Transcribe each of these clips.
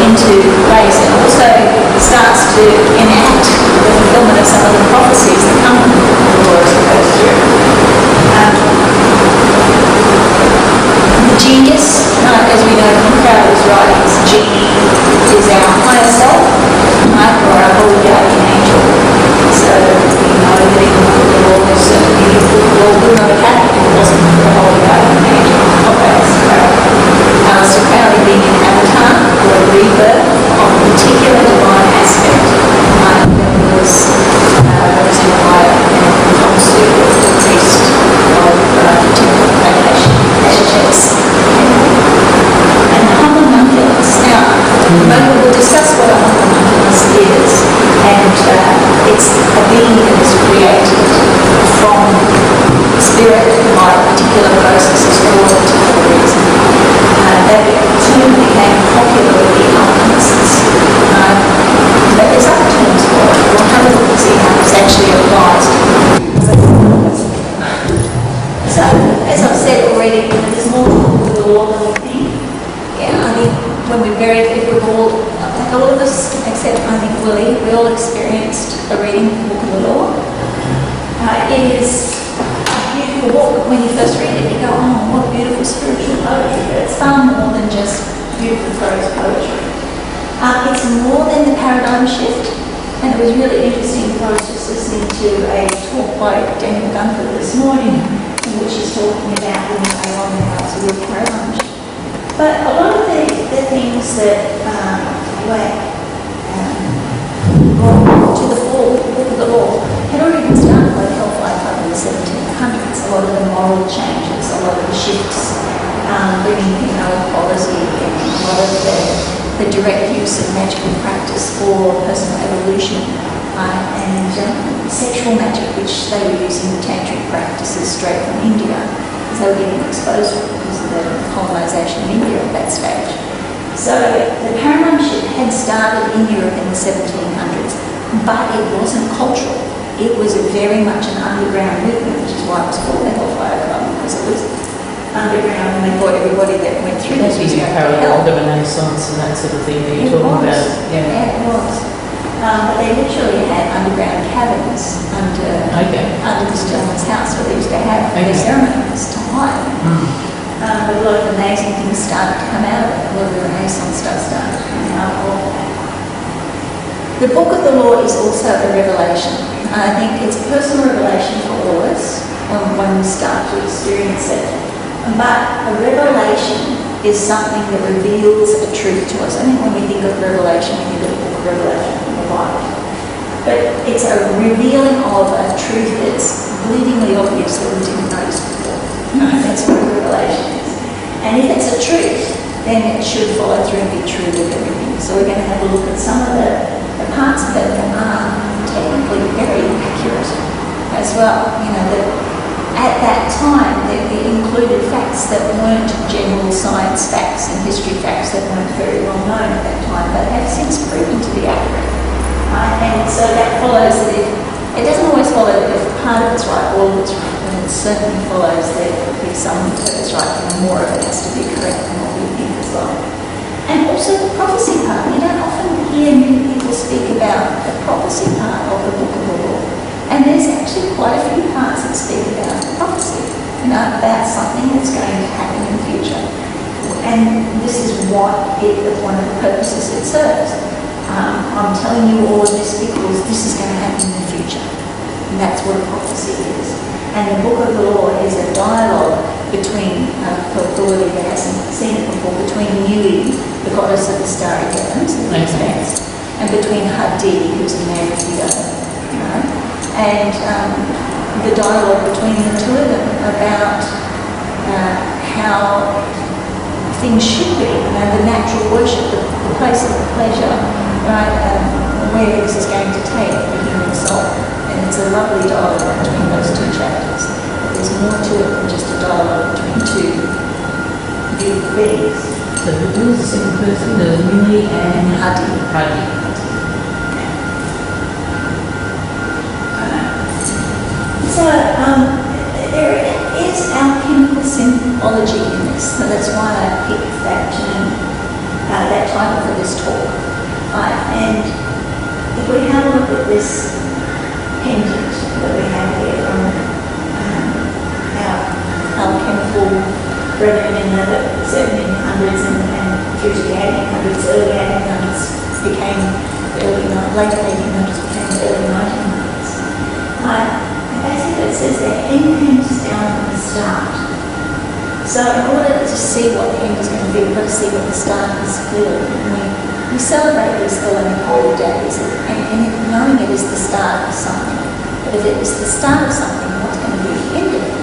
into place, and also starts to enact the fulfillment of some of the prophecies that come from the law as it goes through. The genius, as we know from Crowley's writings, genie is our higher self, or our holy guardian angel. So we know that even the law is certainly the law would not have happened if it wasn't for the holy guardian angel of Aliester Crowley. Aliester Crowley being an avatar or a rebirth of a particular divine aspect that was represented by a consul, the priest of particular location, Ashtes. And the homunculus. Now, we'll discuss what a homunculus is, and it's a being that is created from spirit by particular processes for a particular reason. That term became popular with the alchemists. But there's other terms for it. We'll have a look and see how this actually applies. So, as I've said already, there's more to the law than we think. Yeah, I think when we're very, if we've all, like all of us, except I think Willie, we all experienced a reading of the Book of the Law. It is a beautiful book. When you first read it, you go, oh, what beautiful spiritual poetry. But it's far more than just beautiful prose poetry. It's more than the paradigm shift. And it was really interesting. I was just listening to a talk by Daniel Gunther this morning, in which he's talking about when they on the house of the paradigm shift. But a lot of the things that were brought to the fore, the Book of the Law, had already been started by the Hellfire Club in the 1700s. A lot of the moral changes, a lot of the shifts, bringing equality, and a lot of the direct use of magical practice for personal evolution, and sexual magic, which they were using the tantric practices straight from India, because they were getting exposed because of the colonisation of India at that stage. So the paradigm shift had started in Europe in the 1700s, but it wasn't cultural. It was very much an underground movement, which is why it was called the Hellfire Club, because it was underground, and they thought everybody that went through this was going to parallel the Renaissance and that sort of thing that you're talking about. Yeah, it was. But they literally had underground cabins under this gentleman's house where they used to have their ceremonies to hide. But a lot of amazing things started to come out of it. A lot of the Renaissance stuff started to come out of that. The Book of the Law is also a revelation. I think it's a personal revelation for all of us when we start to experience it. But a revelation is something that reveals a truth to us. I think when we think of revelation, we think of the Book of Revelation from the Bible. But it's a revealing of a truth that's bleedingly obvious that we didn't notice before. That's what revelation is. And if it's a truth, then it should follow through and be true with everything. So we're going to have a look at some of the parts of it that are technically very accurate as well. At that time, they included facts that weren't general science facts and history facts that weren't very well known at that time, but have since proven to be accurate. And so that follows that it doesn't always follow that if part of it's right, all of it's right, but it certainly follows that if some of it's right, then more of it has to be correct than what we think as well. And also the prophecy part. You don't often hear many people speak about the prophecy part of the Book of the Law. And there's actually quite a few parts that speak about prophecy, about something that's going to happen in the future. And this is one of the purposes it serves. I'm telling you all of this because this is going to happen in the future. And that's what a prophecy is. And the Book of the Law is a dialogue between, for Dorothy that hasn't seen it before, between Nui, the goddess of the starry heavens, the expanse, and between Hadi, who's the man of the earth. And the dialogue between the two of them about how things should be, the natural worship, the place of pleasure, right, where this is going to take the human soul. And it's a lovely dialogue between those two chapters. But there's more to it than just a dialogue between two beautiful beings. So who was the second person? There was Mili and Hadi. So there is alchemical symbology in this, so that's why I picked that term. that title for this talk. And if we have a look at this pendant that we have here from our alchemical brethren in the 1700s and through to the 1800s, early 1800s became the late 1800s became the early 1900s. Basically it says the end hangs down from the start. So in order to see what the end is going to be, we've got to see what the start is clearly. We celebrate these alchemical days, and knowing it is the start of something. But if it is the start of something, what's going to be the end of it?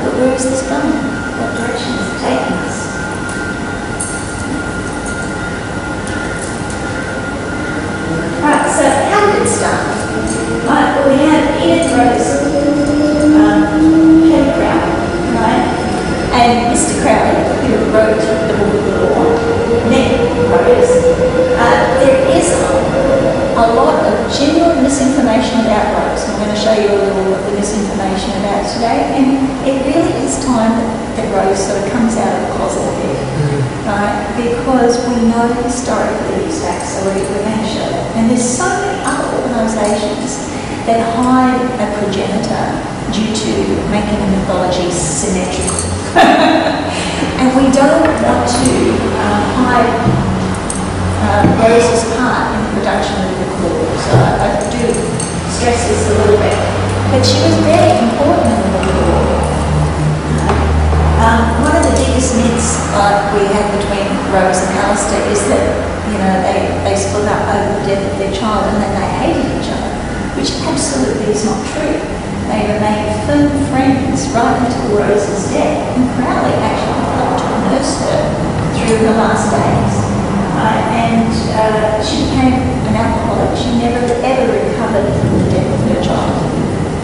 But where is this going? What direction is it taking us? Right, so how did it start? Well, we had Edith Rose, Crowley, right? And Mr. Crowley, who wrote the Book of the Law, met Rose. There is a lot of genuine misinformation about Rose. I'm going to show you a little of the misinformation about today. And it really is time that Rose sort of comes out of the closet a bit, right? Because we know historically these facts, so we're going to show that. And there's so many other organisations that hide a progenitor due to making a mythology symmetrical. And we don't want to hide Rose's part in the production of the clue. So I do stress this a little bit. But she was very important in the Book of the Law. One of the biggest myths we have between Rose and Aliester is that, you know, they split up over the death of their child and then they hated each other, which absolutely is not true. They remained firm friends right until Rose's death, and Crowley actually helped to nurse her through her last days. And she became an alcoholic. She never ever recovered from the death of her child,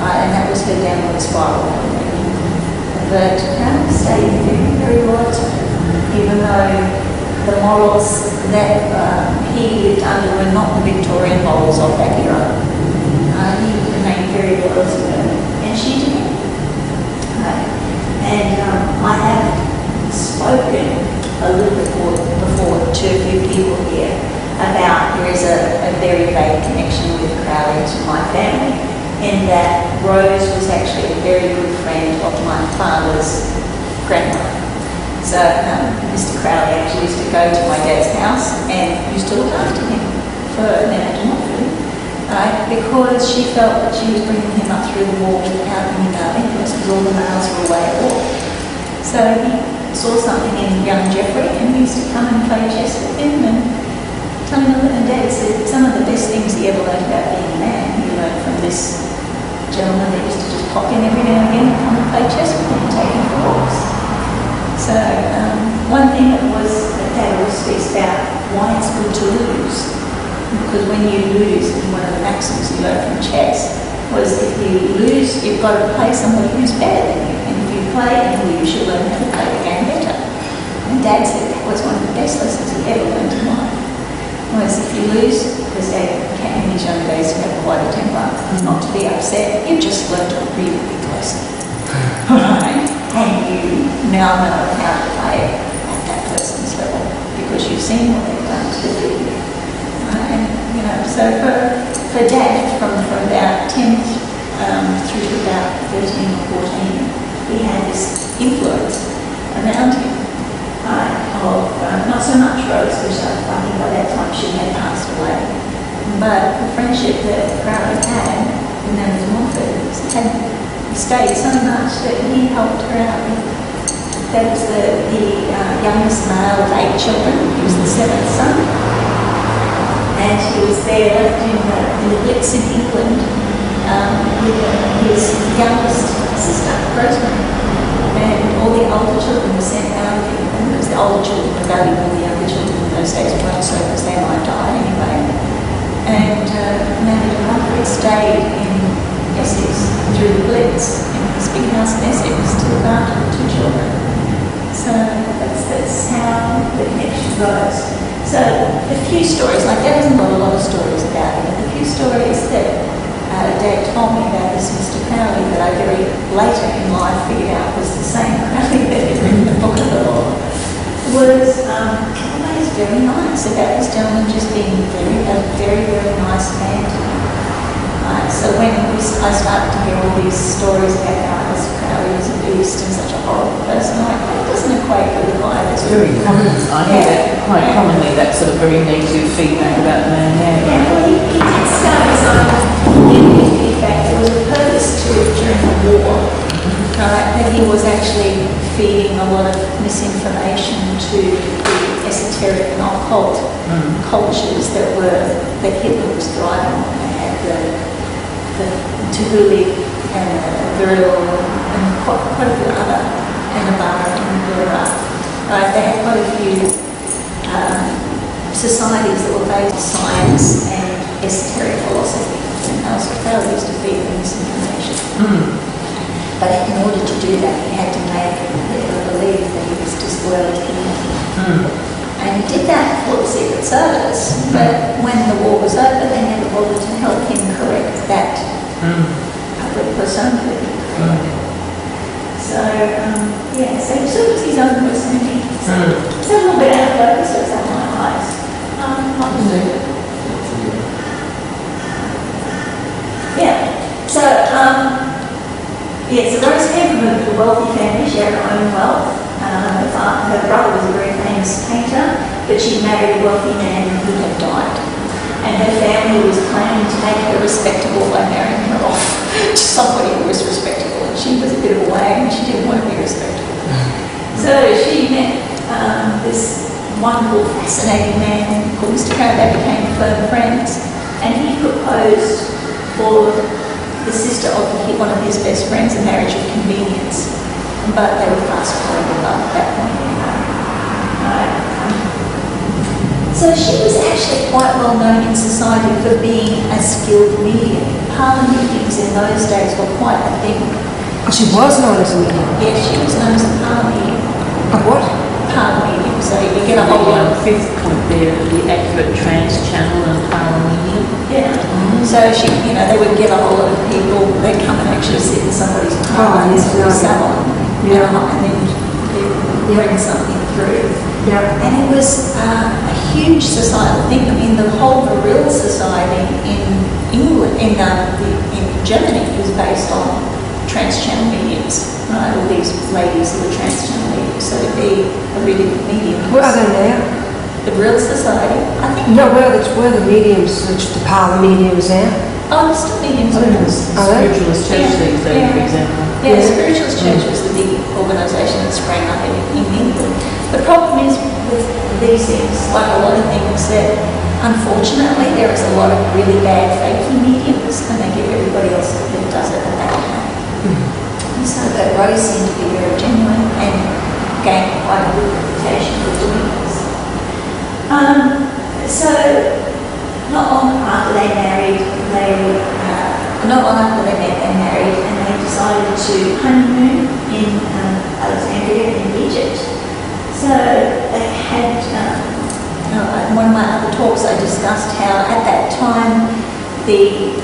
and that was her downward spiral. But Crowley stayed very, very loyal to her, even though the morals that he lived under were not the Victorian morals of that era. He remained very loyal to her, and she to him. And I have spoken a little bit before to a few people here about there is a very vague connection with Crowley to my family, in that Rose was actually a very good friend of my father's grandmother. So Mr. Crowley actually used to go to my dad's house and used to look after him for an D'Montford, because she felt that she was bringing him up through the war without any influence, because all the males were away at war. So he saw something in young Geoffrey and he used to come and play chess with him and tell him, and Dad said some of the best things he ever learned about being a man, he learned from this gentleman that used to just pop in every now and again and come and play chess with him and take him for walks. So one thing that Dad always speaks about, why it's good to lose. Because when you lose, and one of the maxims he learned from chess was if you lose, you've got to play somebody who's better than you. And if you play and lose, you learn how to play the game better. And Dad said that was one of the best lessons he ever learned in life. Was if you lose, because Dad came in his young days to have quite a temper, not to be upset, you just learned a really big lesson. Right? And you now know how to play at that person's level because you've seen what they've done to defeat you. And you know, so for Dad, from about 10th through to about 13 or 14, he had this influence around him of not so much Rose, which I think by that time she had passed away, but the friendship that Crowley had with D'Montford had stayed so much that he helped her out with. That was the youngest male of 8 children. He was the 7th son. And he was there left in the Blitz in England with his youngest sister, Rosemary. And all the older children were sent out of England because the older children were valuable, the younger children in those days weren't, so because they might die anyway. And D'Montford stayed in Essex through the Blitz in his big house in Essex to look after the 2 children. So that's how the connection goes. So the few stories, like there hasn't got a lot of stories about him, but the few stories that Dad told me about this Mr. Crowley that I very later in life figured out was the same Crowley that had written the Book of the Law. was always very nice about this gentleman just being a very, very nice man to him. So when I started to hear all these stories about how Aliester Crowley was a beast and such a horrible person, like, that doesn't equate with the guy that's Very common. I hear that quite commonly, that sort of very negative feedback about the man. Yeah, well, he did start his own negative feedback. There was a purpose to it during the war, right? That he was actually feeding a lot of misinformation to the esoteric and occult cultures that Hitler was thriving on. They had the Tuhuli and Viril and quite a few other, and Babalon and Liber. Right? They had quite a few societies that were based on science and esoteric philosophy. And Aliester Crowley used to feed them misinformation. But in order to do that, he had to make people believe that he was disloyal to humanity. And he did that for the Secret Service, but when the war was over, they never bothered to help him correct that public persona that he created. So, so he sort of was his own personality. So it's a little bit out of focus, so it's out of my eyes. So Rose came from a wealthy family. She had her own wealth. Her brother was a very famous painter, but she married a wealthy man who had died. And her family was planning to make her respectable by marrying her off to somebody who was respectable. And she was a bit of a wag and she didn't want to be respectable. So she met this wonderful, fascinating man called Mr. Crowley. They became firm friends. And he proposed for the sister of one of his best friends a marriage of convenience. But they were fast falling in love at that point anyway. So she was actually quite well known in society for being a skilled medium. Parlour mediums in those days were quite a thing. Oh, she was known as a medium? Yes, she was known as a parlour medium. A what? Parlour medium. So you get a whole lot of fifth compare the accurate trans channel and parlour medium. Yeah. So she, they would get a whole lot of people. They'd come and actually sit in somebody's parlour or salon. And then bring something through. And it was a huge societal thing. I mean, the whole Viril society in England, in Germany, was based on trans-channel mediums. Right? All these ladies who were trans-channel mediums. So to be a really good medium. Where are they now? The Viril Society, I think. No, where are the mediums, the parlour mediums now? Oh, there's still mediums. Spiritualist Church these days, for example. Yeah, the Spiritualist Church was the big organisation that sprang up in England. The problem is with these things, like a lot of things, that unfortunately there is a lot of really bad fakey mediums, and they give everybody else that does it a bad name. So that Rose seemed to be very genuine and gained quite a good reputation for doing this. So not long after they married, not long after they met, they married, and they decided to honeymoon in Alexandria in Egypt. So they had, in one of my other talks I discussed how at that time the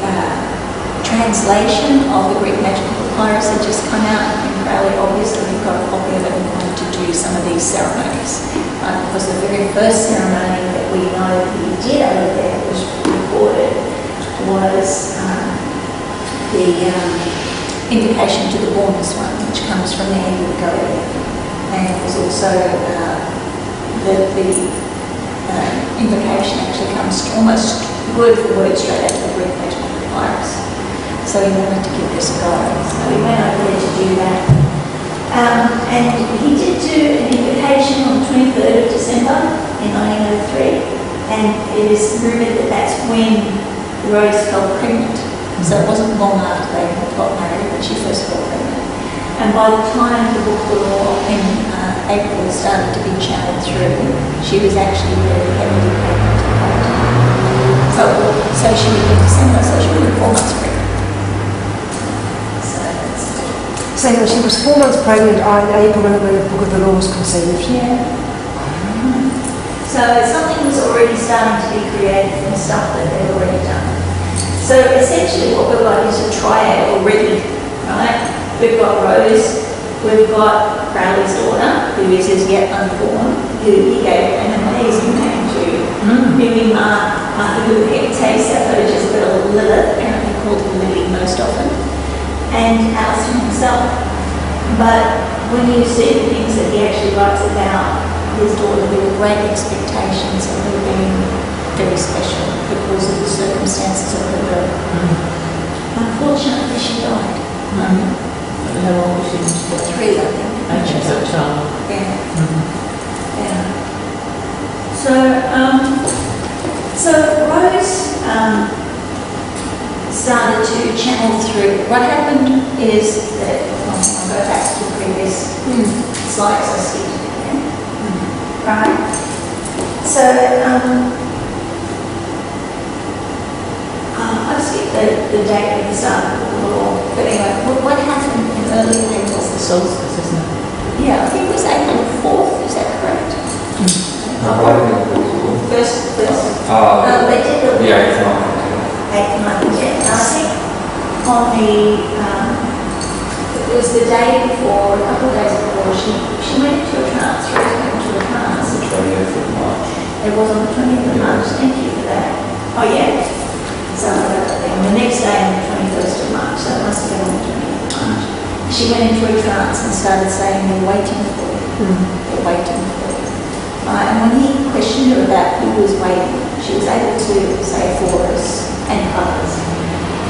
translation of the Greek Magical Heir had just come out, and Crowley obviously got a copy of it and wanted to do some of these ceremonies. Because the very first ceremony that we know that he did over there was recorded was the invocation to the Bornless One, which comes from the end of decoded. And it was also the invocation actually comes almost word for word straight out of the Greek Magical Heir. So he wanted to give this a go. So he went over there to do that. And he did do an invocation on the 23rd of December in 1903. And it is rumoured that that's when Rose fell pregnant. So it wasn't long after they got married that she first fell pregnant. And by the time the book of the law in April started to be channeled through, she was actually very heavily pregnant. So she was in December, so she was 4 months pregnant. So she was 4 months pregnant in April when the book of the law was conceived. Yeah. So something was already starting to be created from stuff that they'd already done. So essentially what we've got is a triad already, right? We've got Rose, We've got Crowley's daughter, who is as yet unborn, who he gave an amazing name to, who we mark, who takes that photo just a little Liber, apparently called Lily most often, and Aliester himself. But when you see the things that he actually writes about his daughter, there were great expectations of her being very special because of the circumstances of her birth. Unfortunately, she died. How old was she? 3, I think. I think so, child. Yeah. Yeah. So Rose started to channel through. What happened is that, I'll go back to the previous slides I skipped again. Right. So, I skipped the date of the start of the law. But anyway, what happened in early April? The solstice, isn't it? Yeah, I think it was April 4th, is that correct? First. They did the 8th, 9th, and 10th. I think on the, it was the day before, a couple of days before, she went into a trance, went into a trance. The 20th of March. It was on the 20th of March, thank you for that. Oh yeah, so the next day on the 21st of March, so it must have been on the 20th of March. She went into a trance and started saying, "They're waiting for you, they're waiting for you." And when he questioned her about who was waiting, she was able to say Horus and others.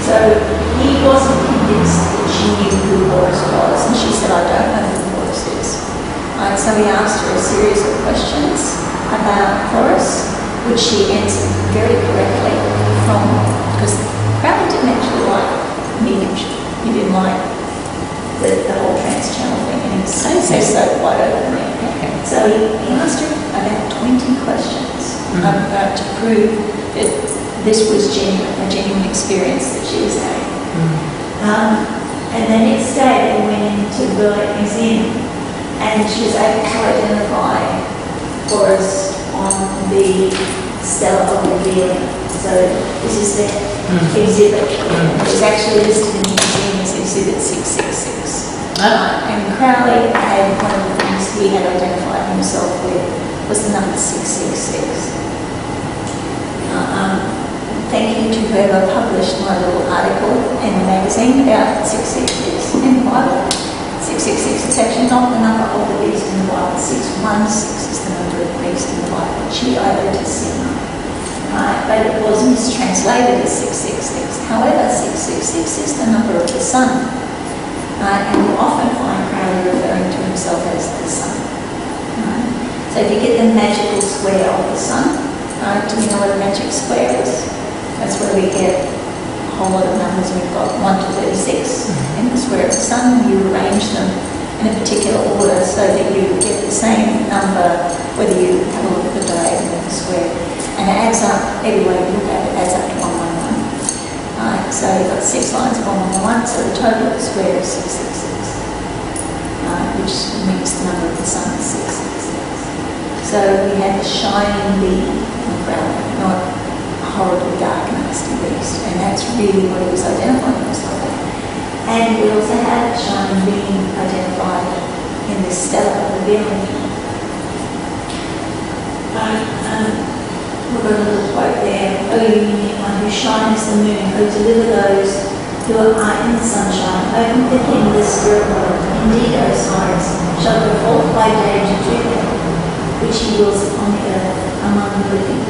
So he wasn't convinced that she knew who Horus was, and she said, "I don't know who Horus is." So he asked her a series of questions about Horus, which she answered very correctly because Crowley didn't actually like mediumship. He didn't like the whole trans channel thing, and he was so quite openly. So he asked her about 20 questions to prove that this was a genuine experience that she was having. And the next day they went into velLegis Inn, and she was able to identify Horus on the Stella of Revealing. So this is the exhibit. It was actually listed in the museum as exhibit 666. And Crowley had one of the things he had identified himself with was the number 666. Thank you to whoever published my little article in the magazine about 666 in the Bible. 666 is actually not the number of the beast in the Bible. 616 is the number of the beast in the Bible. She owed to sin. But it was mistranslated as 666. However, 666 is the number of the sun. And you often find Crowley referring to himself as the sun. So if you get the magical square of the sun, do you know what a magic square is? That's where we get a whole lot of numbers. We've got 1 to 36 in the square of the sun. You arrange them in a particular order so that you get the same number whether you have a look at the diagonal of the square. And it adds up, every way you look at it, adds up to 111. So you've got 6 lines of 111, so the total of the square is 666, which means the number of the sun is 666. So we had the shining beam on Crowley, not a horribly dark, nasty beast, and that's really what he was identifying himself with. And we also had a shining beam identified in the Stella of Revealing. We've got a little quote there. "O you unique one who shine as the moon, who deliver those who are in the sunshine, open for him the spirit world. Indeed, Osiris shall go forth by day to do that which he wills upon the earth among the living."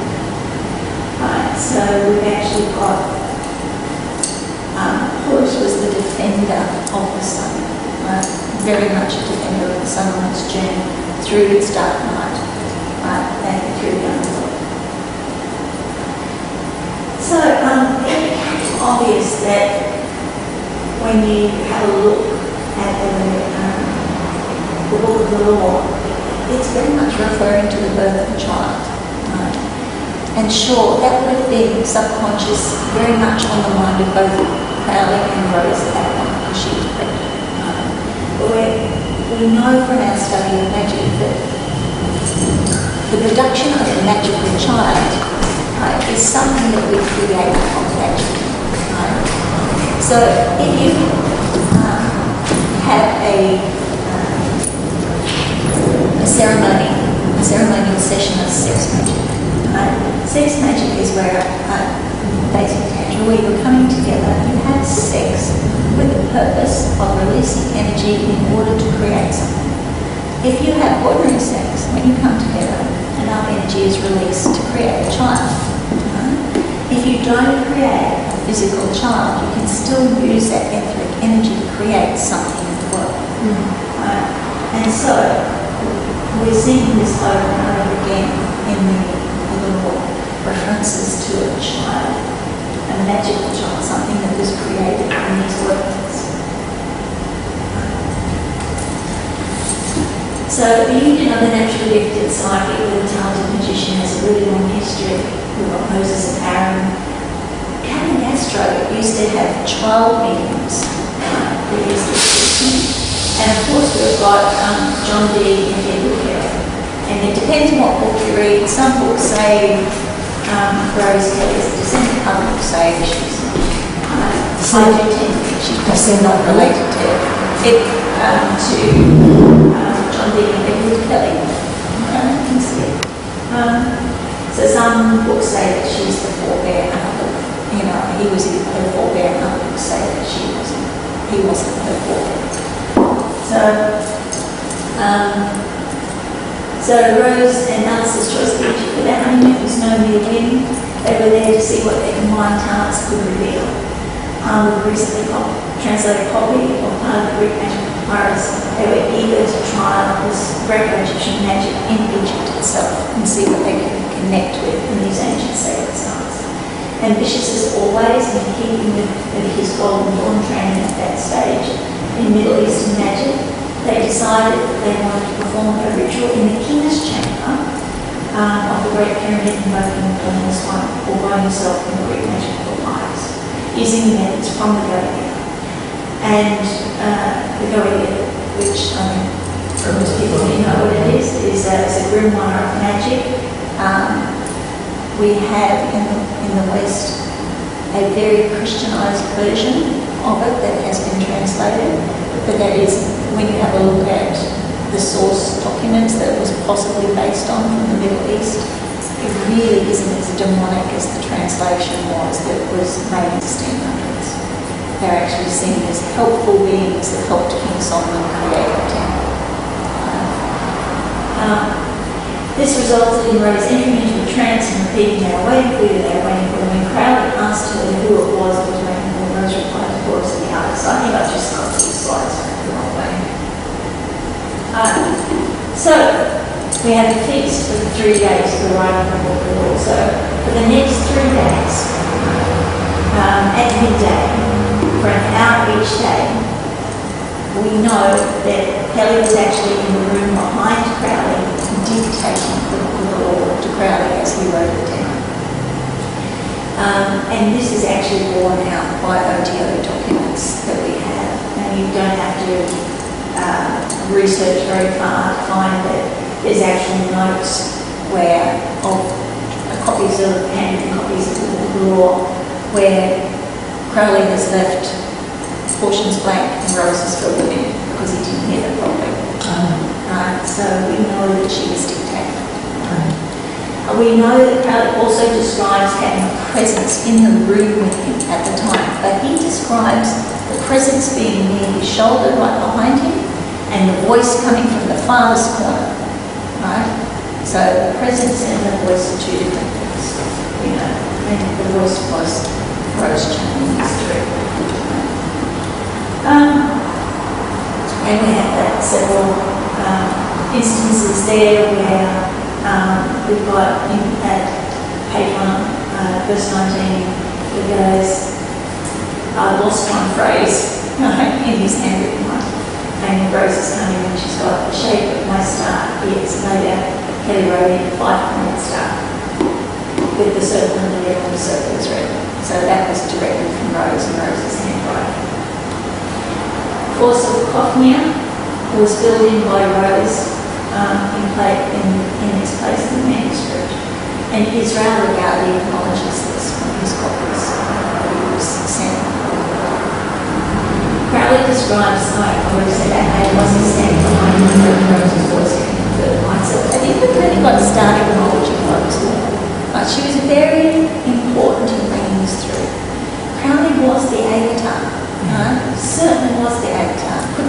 Right, so we've actually got Horus was the defender of the sun, right? Very much a defender of the sun on its journey through its dark night, right, and through the underworld. So it becomes obvious that when you have a look at the book of the law, it's very much referring to the birth of a child. Right? And sure, that would have been subconscious, very much on the mind of both Crowley and Rose at that point, because she was pregnant. But we know from our study of magic that the production of a magical child is something that we create from magic. So if you have a a ceremonial session of sex magic. Sex magic is where, basic tantra, where you're coming together, you have sex with the purpose of releasing energy in order to create something. If you have ordinary sex, when you come together, enough energy is released to create a child. If you don't create a physical child, you can still use that etheric energy to create something in the world. And so, we're seeing this over and over again in the little references to a child, a magical child, something that was created in these worlds. So the union of the naturally gifted psychic with a talented magician has a really long history. We've got Moses and Aaron. Castro used to have child mediums who used to assist him. And of course we've got John Dee and Edward Carey. And it depends on what book you read. Some books say Rose Kelly is a descendant, other books say she's not. I do tend to think she's not related to John Dee and Edward Kelly. I can see it. So some books say that she's the forebear, he was her forebear, and other books say that he wasn't her forebear. So Rose and Alice's choice of Egypt for that honeymoon was no mere whim. They were there to see what their combined talents could reveal. We've recently translated a copy of part of the Greek magic papyrus. They were eager to try this Greco-Egyptian magic in Egypt itself and see what they could connect with in these ancient sacred sites. Ambitious as always, in keeping with his Golden Dawn training at that stage in Middle Eastern magic, they decided that they wanted to perform a ritual in the king's chamber of the Great Pyramid, invoking the formless one, or by himself in the Greek magic papyrus, using the methods from the Goetia. And the Goetia, which most people who know what it is a grimoire of magic. We have in the West a very Christianized version of it that has been translated, but that is, when you have a look at the source documents that it was possibly based on from the Middle East, it really isn't as demonic as the translation was that was made in the 1600s. They're actually seen as helpful beings that helped King Solomon create the temple. This resulted in Rose entering into a trance and repeating their way, including their way for when Crowley asked her who it was that was making the Rose replied to chorus in the artist. I think I've just got these slides the wrong way. So, we had a feast for the 3 days for the writing of the book of law. So, for the next 3 days, at midday, for an hour each day, we know that Kelly was actually in the room behind Crowley, dictating the book of the law to Crowley as he wrote it down. And this is actually borne out by OTO documents that we have. And you don't have to research very far to find that there's actual notes of copies of handwritten copies of the book of the law where Crowley has left portions blank and Rose has filled them in because he didn't hear them properly. So we know that she was dictating. We know that Crowley also describes having a presence in the room with him at the time, but he describes the presence being near his shoulder, right behind him, and the voice coming from the farthest corner. Right? So the presence and the voice are two different things. And the voice was Rose channeling his through. And we have several instances there where we've got at page 1, verse 19, it goes, I lost one phrase in his handwritten one. And Rose is coming and she's got the shape of my star. It's made out Kelly wrote in a 5-pointed star with the circle in the middle and the circle is red. So that was directly from Rose and Rose's handwriting. Course of Cochnia was filled in by Rose in its place in the manuscript. And Israel Regali acknowledges this from his copies that he was sent. Crowley describes, I already said that, wasn't standing behind him, but Rose's voice came through.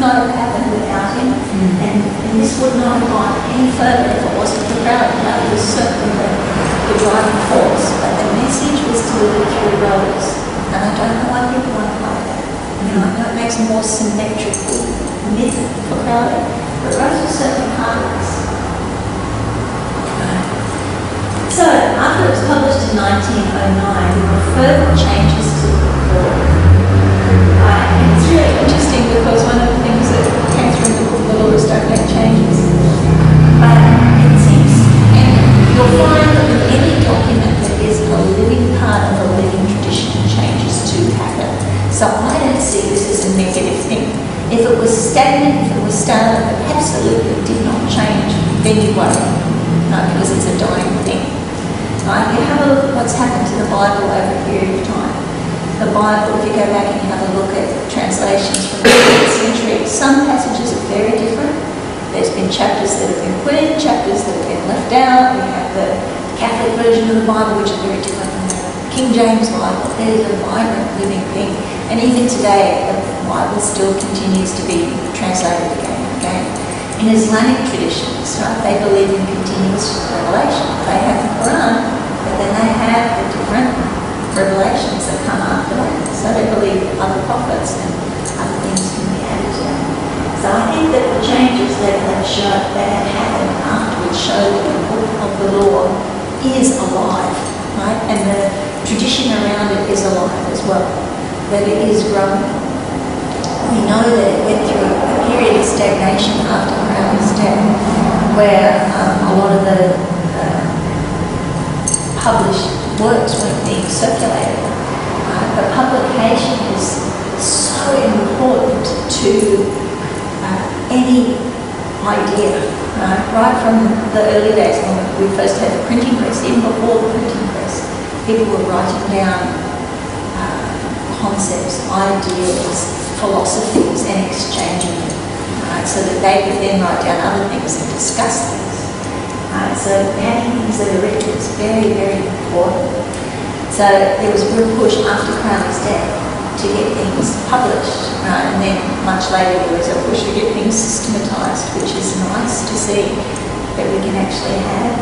not have happened without him, and this would not have gone any further if it wasn't for Crowley. Crowley was certainly the driving force, but the message was delivered through Rose, and I don't know why people want to like that. You know, I know it makes a more symmetrical myth for Crowley, but Rose was certainly part of this. So, after it was published in 1909, there were further changes to the law. And it's really interesting because one of the things that came through in the book, the laws don't make changes. But it seems, and you'll find that with any document that is a living part of a living tradition, changes to happen. So I don't see this as a negative thing. If it was stagnant, if it was static, it absolutely did not change anyway, because it's a dying thing. You have a look at what's happened to the Bible over a period of time. The Bible, if you go back and you have a look at translations from the 15th century, some passages are very different. There's been chapters that have been put in, chapters that have been left out. We have the Catholic version of the Bible, which is very different from the King James Bible. It is a vibrant, living thing. And even today, the Bible still continues to be translated again and again. In Islamic traditions, right, they believe in continuous revelation. They have the Quran, but then they have the different revelations that come after that. So they believe other prophets and other things can be added to that. So I think that the changes that have happened afterwards show that the book of the law is alive, right? And the tradition around it is alive as well, that it is growing. We know that it went through a period of stagnation after Crowley's death, where a lot of the published works weren't being circulated. But publication is so important to any idea, right from the early days when we first had the printing press, even before the printing press, people were writing down concepts, ideas, philosophies, and exchanging them, right, so that they could then write down other things and discuss things. So having things that are written is very, very important. So there was a real push after Crowley's death to get things published, right, and then much later there was a push to get things systematised, which is nice to see that we can actually have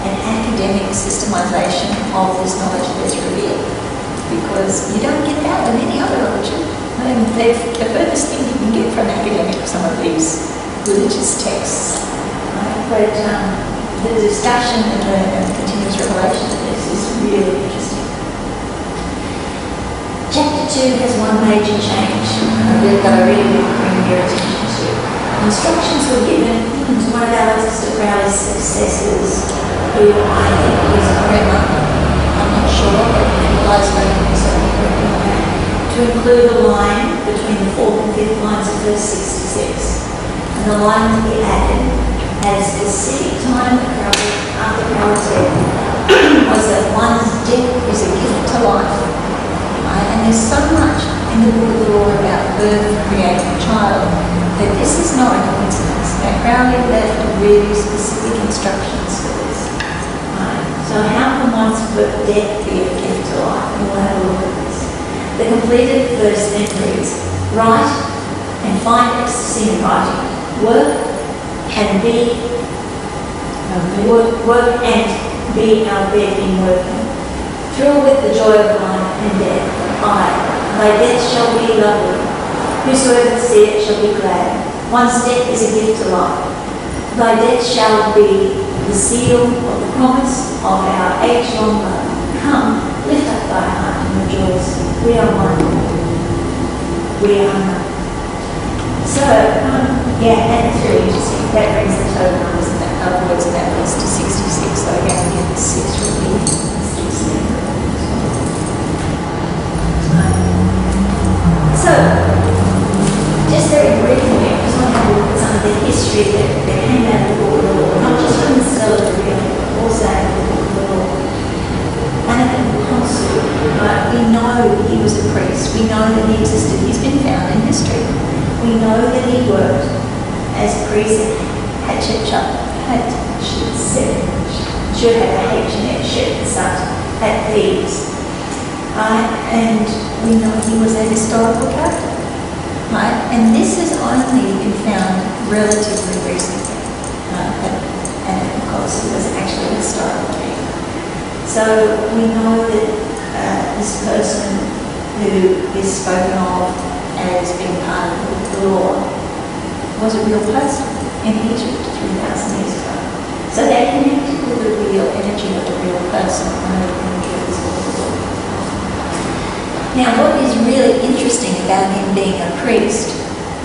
an academic systematisation of this knowledge that is revealed, because you don't get that with any other religion. And the furthest thing you can get from academics, some of these religious texts. Right? But the discussion and the continuous revelation of this is really interesting. Chapter 2 has one major change that I really want to bring your attention to. Instructions were given to one of Aliester Crowley's successors, who I think is Bremer. I'm not sure, but Eli's writing is certainly correct on that. To include a line between the 4th and 5th lines of verse 66. And the line to be added at a specific time after Crowley's death was that one's death is a gift to life. And there's so much in the book of the law about birth, creating a child, that this is not a coincidence. That Crowley left really specific instructions for this. So how can one's death be a gift to life? And we'll have a look at this. The completed verse then reads, write and find ecstasy in writing, work and be albeit in working, thrill with the joy of life and death. Thy death shall be lovely, whosoever see it shall be glad. One's death is a gift to life. Thy death shall be the seal of the promise of our age-long love. Come, lift up thy heart and rejoice. We are one. We are one. So, that's really interesting. That brings the total numbers in that other words in that list to 66. So again, we get the 6 repeating. So, just very briefly, I just want to have a look at some of the history that came out of the book of the law, not just from the scholars revealing, but also out of the book of the law. We know he was a priest. We know that he existed. He's been found in history. We know that he worked as a priest at should have a H in it, at Thebes. And we know he was a historical character. right? And this has only been found relatively recently, and of course it was actually historical data. So we know that this person who is spoken of as being part of the law was a real person in Egypt 3,000 years ago. So they connected with the real energy of the real person and the energy of this world. Now, what is really interesting about him being a priest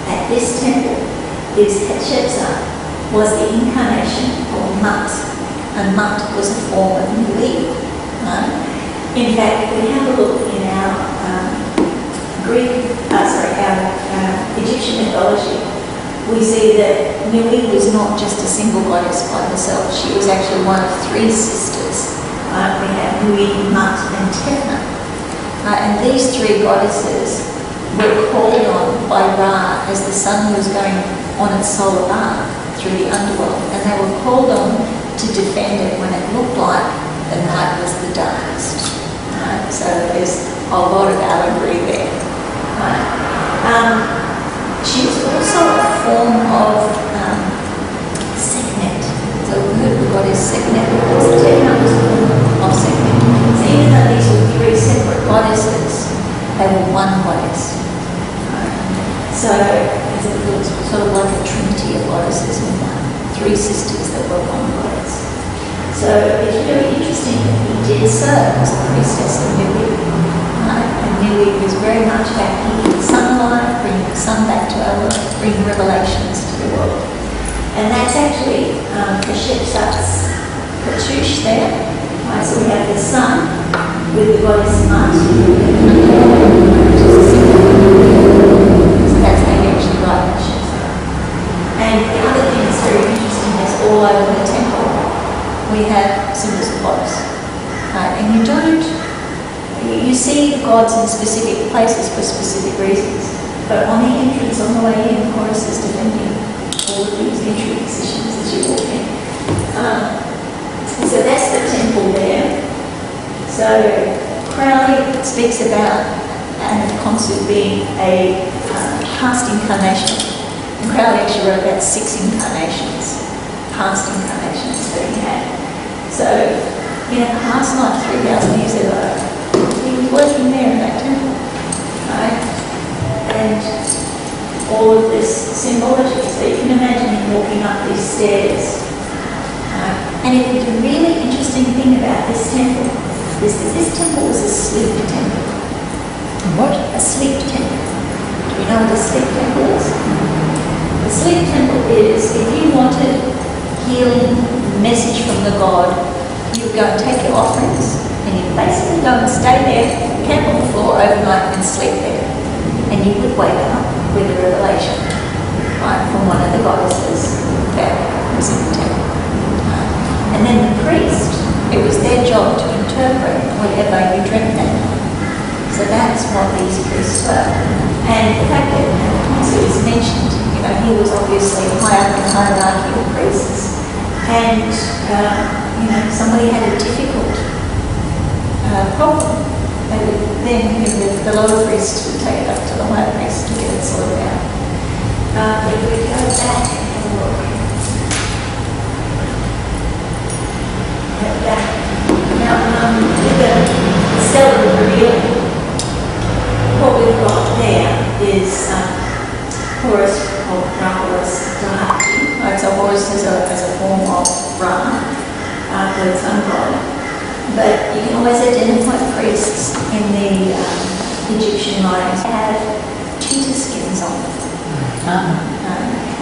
at this temple is Hatshepsut was the incarnation of Mut, and Mut was a form of Nui. Right? In fact, if we have a look in our our Egyptian mythology, we see that Nui was not just a single goddess by herself. She was actually one of three sisters. We have Nui, Mut, and Tefnut. And these three goddesses were called on by Ra as the sun was going on its solar arc through the underworld. And they were called on to defend it when it looked like the night was the darkest. So there's a lot of allegory there. She was also a form of Sekhmet. So the goddess Sekhmet was the Tefnut was a form of Sekhmet. So even though these were three separate goddesses, they were one goddess. So it was sort of like a trinity of goddesses in one. Three sisters that were one goddess. So it's really interesting that he did serve as a priestess of Nui. And Nui was very much about keeping the sun alive, bringing the sun back to our world, bringing revelations to the world. And that's actually Hatshepsut's Hattush there. So we have the sun with the goddess Mut. So that's how you actually write Hatshepsut. And the other thing that's very interesting is all over the temple we have symbols of gods. And you see the gods in specific places for specific reasons. But on the entrance, on the way in, Horus is defending all of these entry positions as you walk in. So that's the temple there. So Crowley speaks about Anaconsu being a past incarnation. And Crowley actually wrote about 6 incarnations, past incarnations that he had. So in a past life 3,000 years ago, he was working there in that temple, right? And all of this symbology. So you can imagine him walking up these stairs. And the really interesting thing about this temple is that this temple was a sleep temple. What? A sleep temple. Do you know what a sleep temple is? The sleep temple is if you wanted healing message from the god, you would go and take your offerings and you basically go and stay there, camp on the floor overnight and sleep there. And you would wake up with a revelation, right, from one of the goddesses that was in the temple. And then the priest, it was their job to interpret whatever you dreamt that night. So that's what these priests were. And the fact that Anaconsu is mentioned, he was obviously high up in the hierarchy of priests. And, somebody had a difficult problem. They would then, the lower priests would take it up to the higher priest to get it sorted out. If we go back and have a look. Now, with the stellar revealing, what we've got there is Horus or Horus Dahati. Right, so Horus is a form of Ra, the sun god. But you can always identify priests in the Egyptian writings have cheetah skins on them.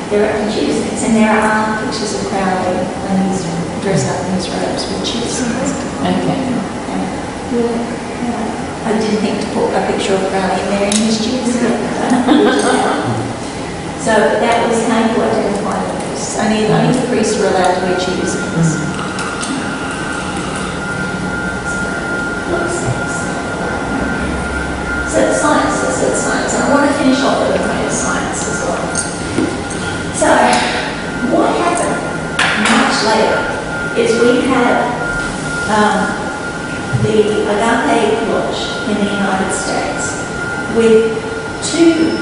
There are cheetah skins, and there are pictures of Crowley when he's dressed up in his robes with cheetah skins. Okay. I didn't think to put a picture of Crowley in there in his cheetah skin. So that was how you identify the priests. Only the priests were allowed to wear cheetah skins. So science. And I want to finish off with a kind of science as well. So what happened much later is we have the Agape Lodge in the United States with 2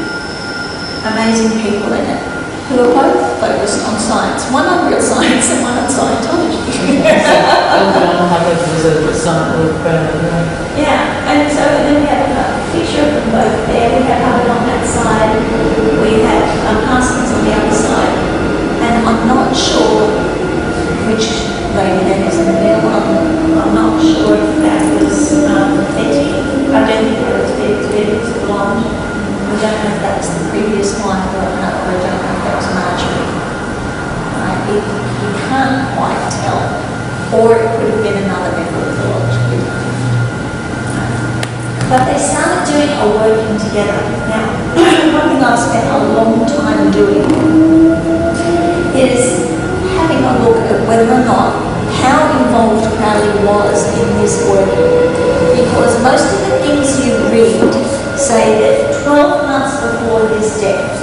amazing people in it who are both focused on science. One on real science and one on Scientology. Yeah, and so then we have a picture of them both there. We have Babalon on that side, we have Parsons on the other side, and I'm not sure which lady that is in the middle. I'm not sure if that was Betty. I don't think that was Betty. Betty was blonde. I don't know if that was the previous wife or another. I don't know if that was Marjorie. You can't quite tell. Or it could have been another member of the lodge. But they started doing a working together. Now, one thing I've spent a long time doing is having a look at whether or not how involved Crowley was in this working. Because most of the things you read say that 12 months before his death,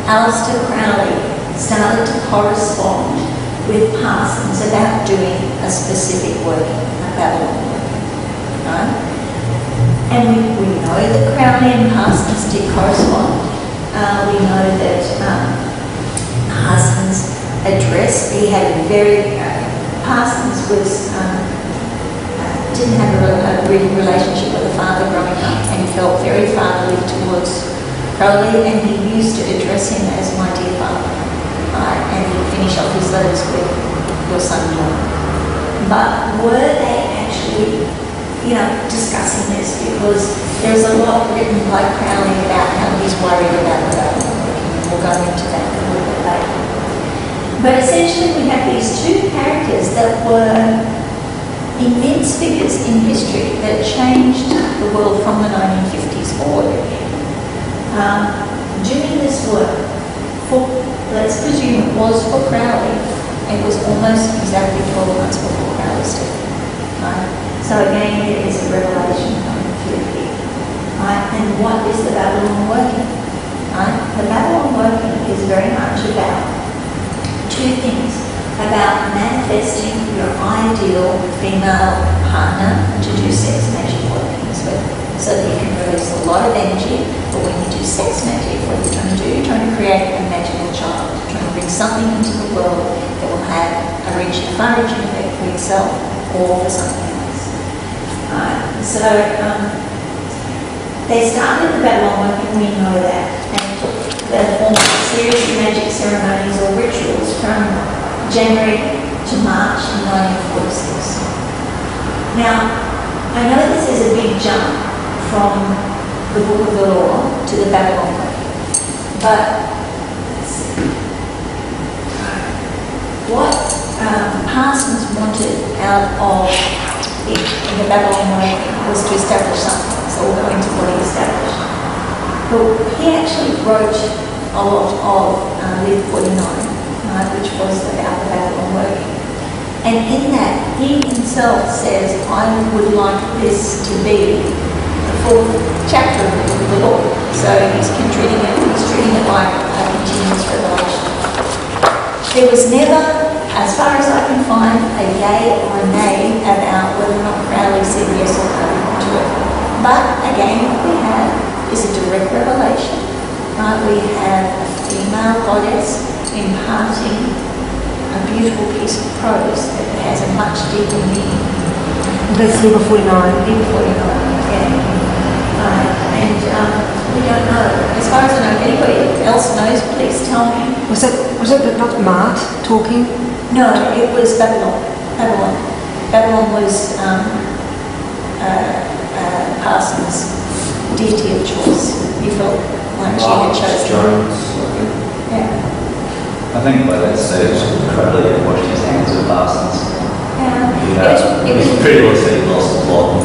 Aliester Crowley started to correspond with Parsons about doing a specific working, a Babalon working, right? And we know that Crowley and Parsons did correspond. We know that Parsons addressed, he had a very, Parsons was, didn't have a really relationship with the father growing up, and he felt very fatherly towards Crowley, and he used to address him as my dear father. And he'd finish off his letters with your son John. But were they actually, discussing this? Because there's a lot written by Crowley about how he's worried about the Babalon. We'll go into that a little bit later. But essentially we have these two characters that were immense figures in history that changed the world from the 1950s forward. Doing this work, let's presume it was for Crowley, it was almost exactly 12 months before Crowley's death. Right? So again, there is a revelation coming through here. Right? And what is the Babalon working? Right? The Babalon working is very much about two things. About manifesting your ideal female partner to do sex magic workings with, so that you can release a lot of energy. But when you do sex magic, what you're trying to do, you're trying to create a magical child, trying to bring something into the world that will have a reaching far-reaching effect for yourself or for something else. So they started the Babalon working, we know that, and they formed a series of magic ceremonies or rituals from January to March in 1946. Now, I know this is a big jump from the Book of the Law to the Babalon working, but what Parsons wanted out of the Babalon working was to establish something, so we'll go into what he established. But he actually wrote a lot of Liber 49. Which was about the Babalon working. And in that, he himself says, I would like this to be the fourth chapter of the law. So he's treating it like a continuous revelation. There was never, as far as I can find, a yay or a nay about whether or not Crowley said yes or no to it. But again, what we have is a direct revelation. We have a female goddess imparting a beautiful piece of prose that has a much deeper meaning. That's Liber 49. Liber 49, yeah. And we don't know. As far as I know, if anybody else knows, please tell me. Was it not Mart talking? No, it was Babalon. Babalon was Parsons' deity of choice. He felt like she had chosen. Yeah. I think by that stage, Crowley had washed his hands of Parsons. Yeah. He's pretty much said he lost the plot.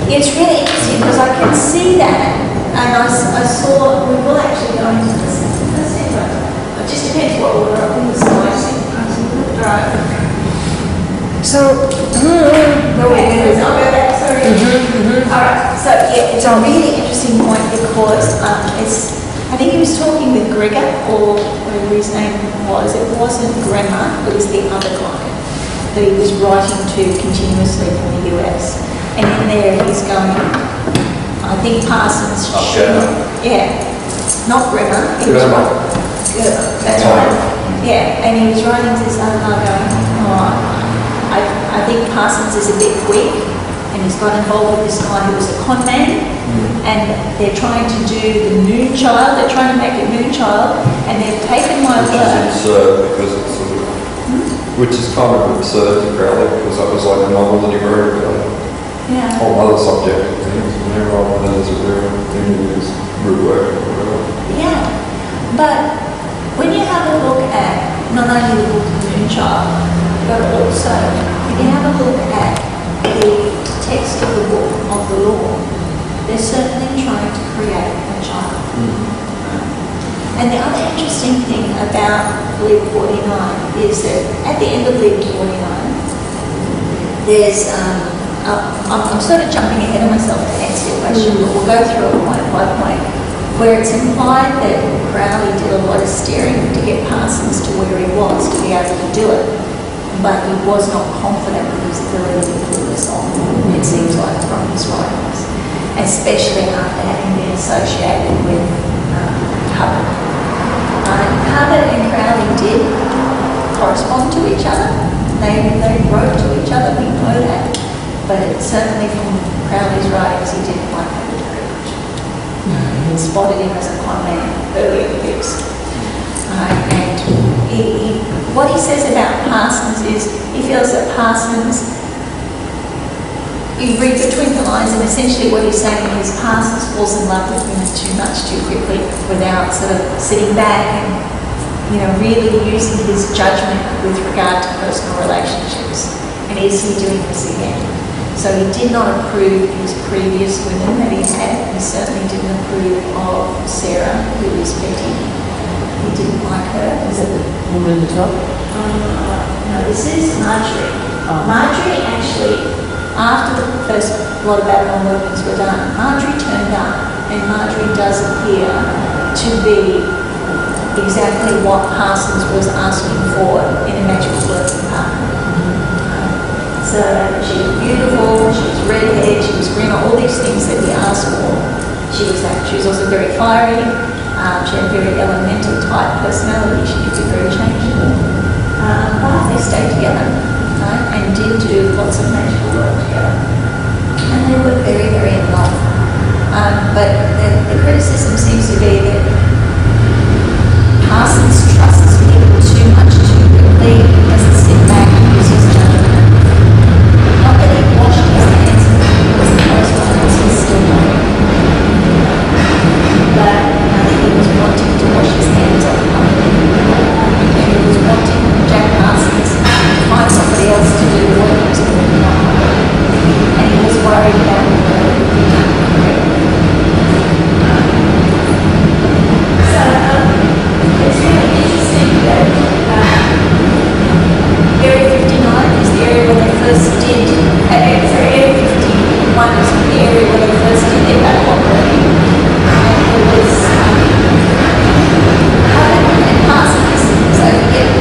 It's really interesting because I can see that, and I saw, we will actually go into this. It just depends what order I think it's right. So, I'll go back, sorry. Alright, so yeah, it's a really interesting point because I think he was talking with Gregor, or whatever his name was. It wasn't Gremmer, it was the other client that he was writing to continuously from the US. And in there he's going, I think Parsons. Sure. Yeah. not Grimmer. He was Gerber. That's right. Yeah, and he was writing to his article going, I think Parsons is a bit weak, and he's got involved with this guy who was a con man, and they're trying to do the moon child, they're trying to make a moon child, and they've taken my Which word. is absurd because it's sort of, which is kind of absurd to Crowley because that was like a novel that he wrote about a Yeah. whole other subject of things, and they rather than as a real thing that is root work or whatever. Yeah, but when you have a look at not only the book of the Moon Child, but also if you have a look at the text of the book of the law, they're certainly trying to create a child. And the other interesting thing about Liber 49 is that at the end of Liber 49, there's I'm sort of jumping ahead of myself to answer your question, but we'll go through it point by point, where it's implied that Crowley did a lot of steering to get Parsons to where he was to be able to do it, but he was not confident with his ability to pull this off, it seems like, from his writings, especially after having been associated with Hubbard. Hubbard and Crowley did correspond to each other. They wrote to each other, we know that. But certainly from Crowley's writings, he didn't like Hubbard very much. He spotted him as a con man early in the piece. And what he says about Parsons is he feels that Parsons, you read between the lines, and essentially what he's saying is Parsons falls in love with women too much too quickly without sort of sitting back and, you know, really using his judgment with regard to personal relationships. And is he doing this again? So he did not approve his previous women that he had. He certainly didn't approve of Sarah, who is Betty. He didn't like her. Is that the woman in the top? No, this is Marjorie. Marjorie actually, after the first lot of Babalon workings were done, Marjorie turned up, and Marjorie does appear to be exactly what Parsons was asking for in a magical working partner. So she was beautiful, she was red-haired, she was green, all these things that he asked for. She was that. She was also very fiery. She had a very elemental type personality. She could be very changeable. But they stayed together, right, and did do lots of magical work together. And they were very, very in love. But the criticism seems to be that Parsons trusts people too much too quickly, doesn't sit back and use his judgment. Not that he washed his hands of the correspondences still going. But I think he was wanting to wash his hands of the and he was wanting Jack Parsons to find somebody else to do the work he was doing. And he was worried about the work that he had done correctly. So it's really interesting that Area 59 is the area where they first did, Area 51 is the area where they first did their Babalon working. And it was Hubbard and Parsons. So you get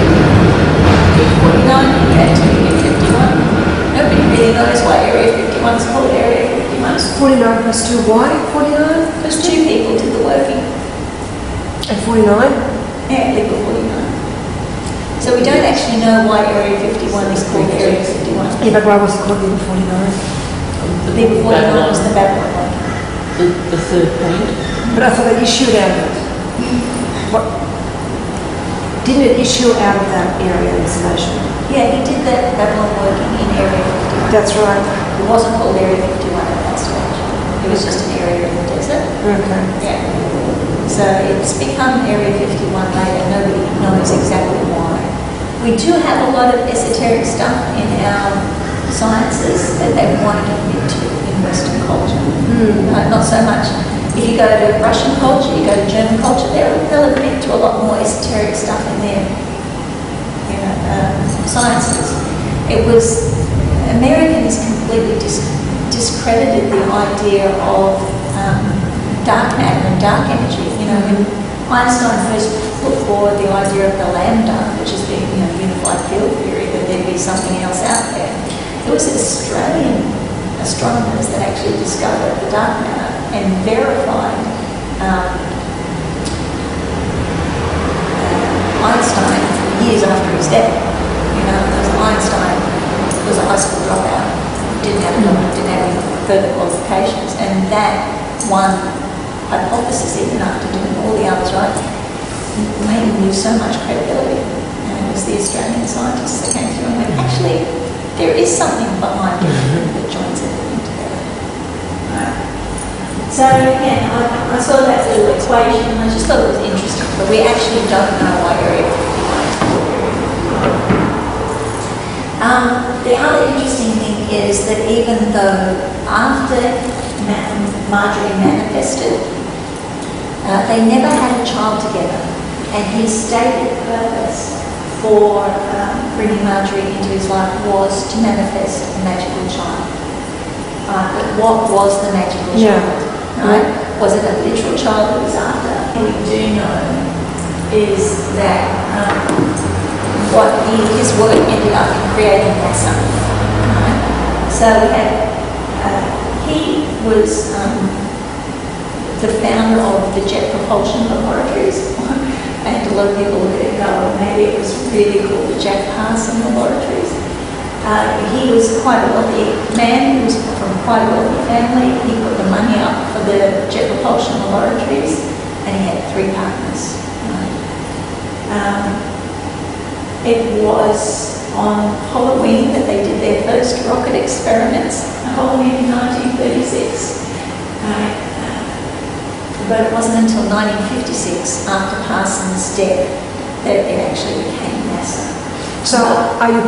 49, you get to Area 51. Nobody really knows why Area 51 is called Area 51. 49 plus 2, why 49? Because two people did the working. And 49? Yeah, Liber 49. So we don't actually know why Area 51 is called Area 51. Yeah, but why was it called Liber 49? Liber 49 was the Babalon one. The third point. But I thought it issued out of it. What? Didn't it issue out of that area installation? Yeah, he did that Babalon working in Area 51. That's right. It wasn't called Area 51 at that stage. It was just an area in the desert. Okay. Yeah. So it's become Area 51 later. Nobody knows exactly why. We do have a lot of esoteric stuff in our sciences that they want to get into in Western culture. Not so much. If you go to Russian culture, you go to German culture, they'll admit to a lot more esoteric stuff in their sciences. It was, Americans completely discredited the idea of dark matter and dark energy. You know, when Einstein first put forward the idea of the lambda, which is being, unified field theory, that there'd be something else out there. It was Australian astronomers that actually discovered the dark matter and verified Einstein years after his death. You know, because Einstein was a high school dropout, didn't have any further qualifications, and that one hypothesis, even after doing all the others right, made him lose so much credibility. And it was the Australian scientists that came through and went, actually, there is something behind everything that joins everything together. Right. So again, I saw that little equation and I just thought it was interesting, but we actually don't know why area 51. The other interesting thing is that even though after Marjorie manifested, they never had a child together, and his stated purpose for bringing Marjorie into his life was to manifest a magical child. But what was the magical child? Right? Was it a literal child that was after? What we do know is that what his work ended up in creating NASA. Right? So we had, he was the founder of the Jet Propulsion Laboratories, and a lot of people look at it and go, well, maybe it was really called the Jack Parsons Laboratories. He was quite a wealthy man, he was from quite a wealthy family. He put the money up for the Jet Propulsion Laboratories, and he had 3 partners. Right? It was on Halloween that they did their first rocket experiments, Halloween in 1936. But it wasn't until 1956, after Parsons' death, that it actually became NASA. So are you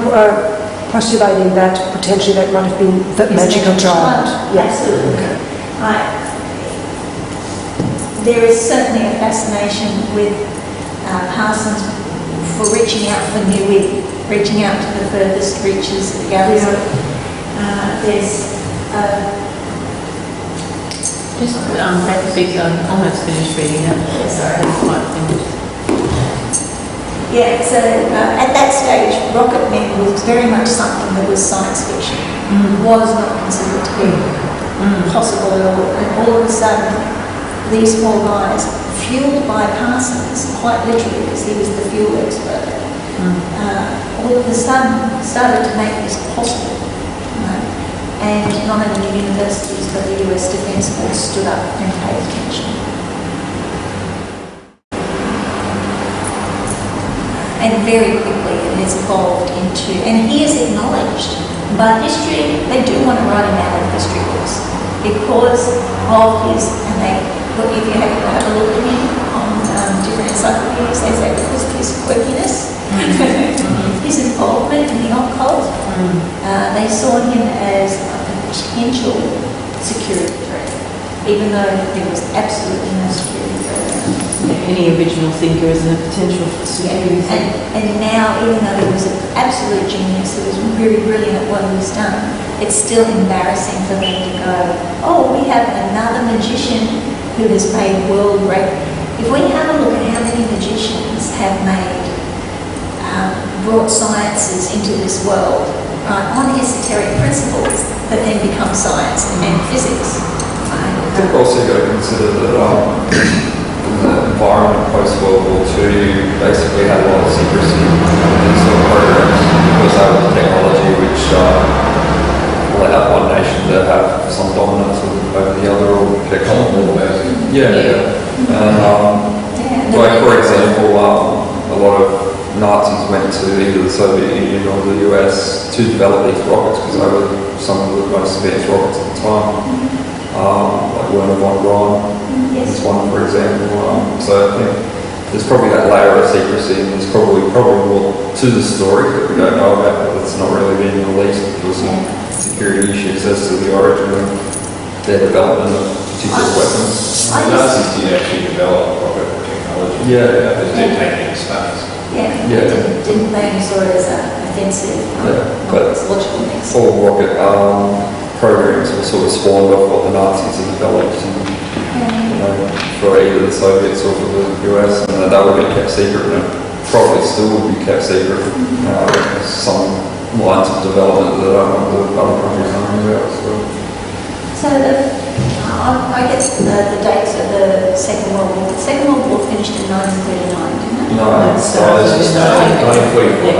postulating that potentially that might have been the magical child? Yes, absolutely. Okay. Right. There is certainly a fascination with Parsons for reaching out for new wit, reaching out to the furthest reaches of the galaxy. There's Just that big, I'm almost finished reading it. Sorry. It's quite finished. Yeah, so at that stage, rocket men was very much something that was science fiction. Was not considered to be possible at all. And all of a sudden, these 4 guys, fueled by Parsons, quite literally because he was the fuel expert, all of a sudden started to make this possible. Right? And not only universities, but the US Defence Force stood up and paid attention. And very quickly it has evolved into, and he is acknowledged, but history, they do want to write him out of history books because of his, and they, if you have a look at him on different encyclopedias, they say because of his quirkiness, his involvement in the occult, they saw him as a potential security threat, even though there was absolutely no security threat around. Any original thinker is a potential for security. And now, even though he was an absolute genius, he was really brilliant at what he was done, it's still embarrassing for them to go, oh, we have another magician who has made world break. If we have a look at how many magicians have made, brought sciences into this world, right, on esoteric principles that then become science and physics. Right? I think also you've got to consider that the environment post-World War II, you basically had a lot of secrecy in these sort of programs because that was technology which allowed one nation to have some dominance over the other or their colony. And like for example, a lot of Nazis went to either the Soviet Union or the US to develop these rockets because they were some of the most advanced rockets at the time. Like Werner von Braun is one, for example. So I think there's probably that layer of secrecy, and there's probably more to the story that we don't know about, but it's not really being released because of security issues as to the origin of their development of particular weapons. The Nazis did actually develop rocket technology. Yeah. They did take it in space. Didn't they saw it as an offensive, but logical mix. all rocket programs were sort of spawned off what the Nazis had developed for either the Soviets or for the US, and that would be kept secret, and it probably still would be kept secret. Some lines of development that I don't know the other countries know about. So I I get the dates of the Second World War. The Second World War finished in 1939, didn't it? No, it's 1945.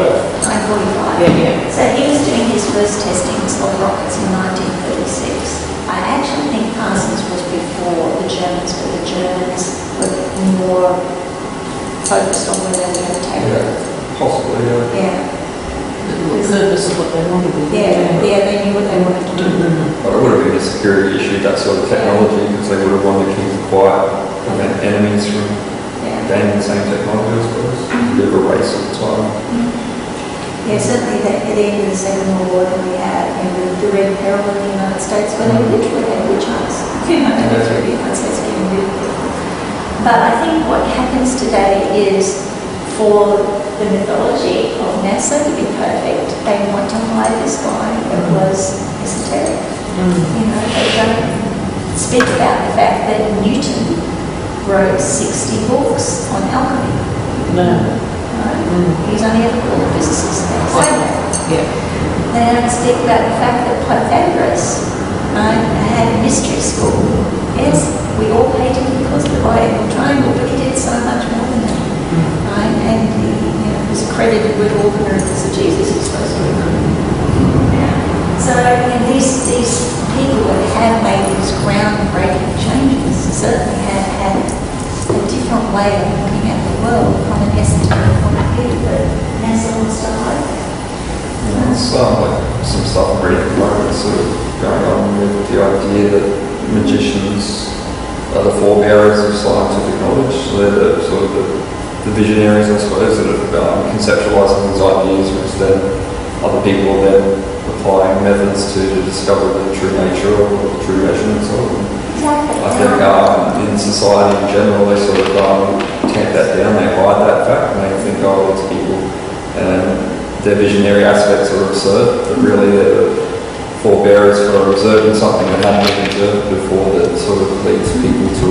1945. Yeah. So he was doing his first testings of rockets in 1936. I actually think Parsons was before the Germans, but the Germans were more focused on where they were going to take it. Possibly, yeah. Yeah. The purpose of what they wanted to do. Yeah, they knew what they wanted to do. But it would have been a security issue, that sort of technology, because they would have wanted to keep it quiet, prevent enemies from Yeah. gaining the same technology, I suppose. A bit of a race at the time. Yeah, certainly at the end of the Second World War, then we had the Red Peril in the United States, where they literally had witch hunts. They go through the United States getting rid of people. But I think what happens today is, for the mythology of NASA to be perfect, they want to hide this guy that was esoteric. You know, they don't speak about the fact that Newton wrote 60 books on alchemy. No. He's only a little physicist outside that. Yeah. They don't speak about the fact that Pythagoras had a mystery school. Yes, we all hated him because of the biannual triangle, but he did so much more than that. Right? And he was credited with all the miracles of Jesus he's supposed to have done. So these people that have made these groundbreaking changes certainly have had a different way of looking at the world from an esoteric point of view, but NASA wants to hide that. It's like some stuff I'm reading at the moment, sort of going on with the idea that magicians are the forebearers of scientific knowledge. So they're the sort of the visionaries, I suppose, that are conceptualising these ideas, which then other people are then applying methods to discover the true nature or the true measurements of them. Exactly. I think in society in general, they sort of tamp that down, they hide that fact, and they think, oh, it's people, and their visionary aspects are absurd, but really they're the forebearers for observing something that hadn't been observed before, that sort of leads people to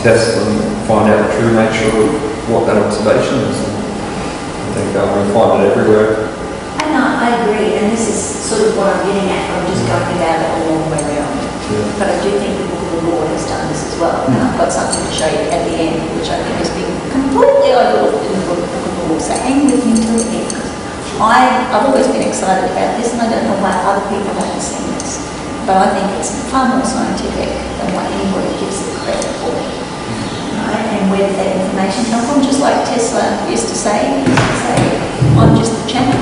test and find out the true nature of what that observation is. I think we find it everywhere. And I agree, and this is sort of what I'm getting at. I'm just going about it a long way around. Yeah. But I do think the Book of the Law has done this as well. And I've got something to show you at the end, which I think has been completely overlooked in the Book of the Law. So hang with me till the end, because I've always been excited about this, and I don't know why other people haven't seen this. But I think it's far more scientific than what anybody gives it credit for. Right? And where did that information come from? Just like Tesla used to say, I'm just the channel.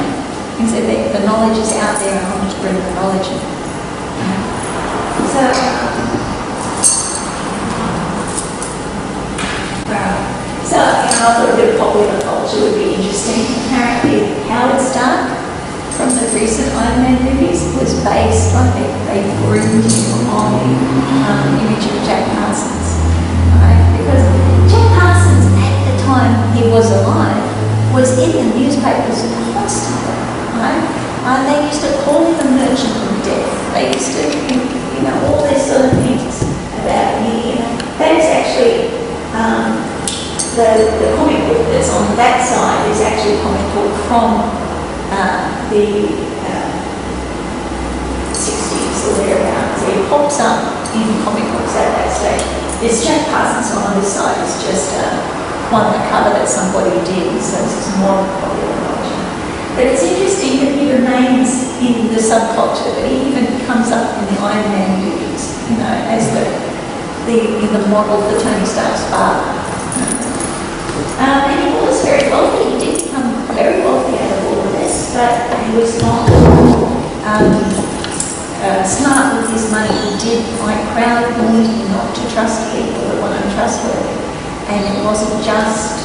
He said that the knowledge is out there and I'm just bringing the knowledge in. So, I thought a bit of popular culture would be interesting. Apparently, Howard Stark from the recent Iron Man movies was based on they groomed him on the image of Jack Parsons. Right? Because Jack Parsons, at the time he was alive, was in the newspapers constantly. Right? They used to call him the merchant of death. They used to, all these sort of things about him. That is actually the comic book that's on that side is actually a comic book from the 60s or thereabouts. So it pops up in comic books at that stage. This Jack Parsons on this side is just one cover that somebody did, so this is more popular culture. But it's interesting that he remains in the subculture, but he even comes up in the Iron Man movies, as the model for Tony Stark's father. And he was very wealthy. He did become very wealthy out of all of this, but he was not smart with his money. He did, like Crowley warned him not to trust people that were untrustworthy. And it wasn't just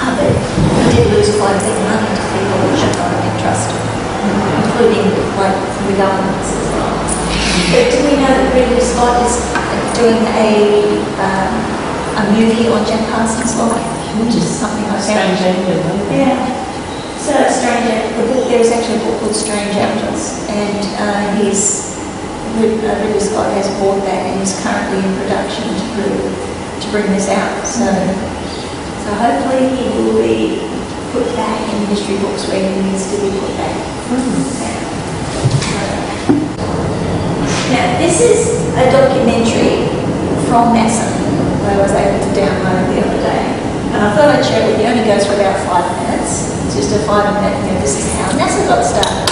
but he did lose quite a bit of money to people that should not have been trusted, including like the governments as well. But do we know that Ridley Scott is doing a movie on Jack Parsons' life, which is something I found. Strange Angels. Yeah. So there is actually a book called Strange Angels, and Ridley Scott has bought that and is currently in production to bring this out. So hopefully he will be put back in history books where he needs to be put back. Now, this is a documentary from NASA that I was able to download the other day. And I thought I'd share it with you. It only goes for about 5 minutes. It's just a 5-minute, this is how NASA got started.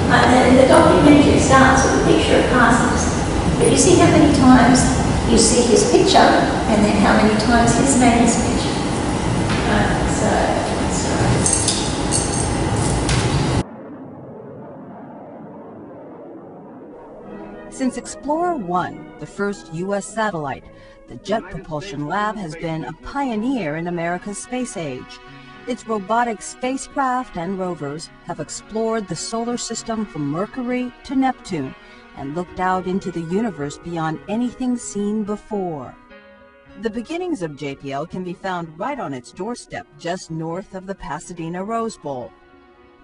And then the documentary starts with a picture of Parsons. But you see how many times you see his picture and then how many times his name is mentioned. Since Explorer 1, the first U.S. satellite, the Jet Propulsion Lab has been a pioneer in America's space age. Its robotic spacecraft and rovers have explored the solar system from Mercury to Neptune and looked out into the universe beyond anything seen before. The beginnings of JPL can be found right on its doorstep, just north of the Pasadena Rose Bowl,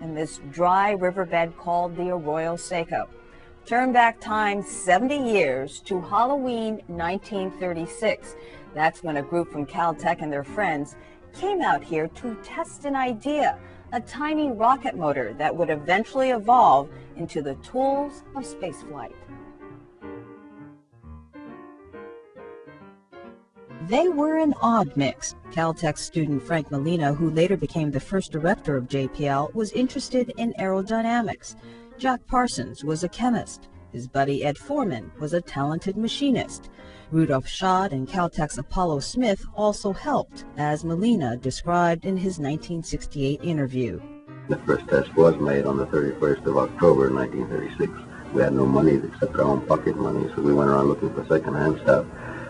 in this dry riverbed called the Arroyo Seco. Turn back time 70 years to Halloween 1936. That's when a group from Caltech and their friends came out here to test an idea, a tiny rocket motor that would eventually evolve into the tools of spaceflight. They were an odd mix. Caltech student Frank Molina, who later became the first director of JPL, was interested in aerodynamics. Jack Parsons was a chemist. His buddy Ed Foreman was a talented machinist. Rudolf Schad and Caltech's Apollo Smith also helped, as Molina described in his 1968 interview. The first test was made on the 31st of October 1936. We had no money except our own pocket money, so we went around looking for second-hand stuff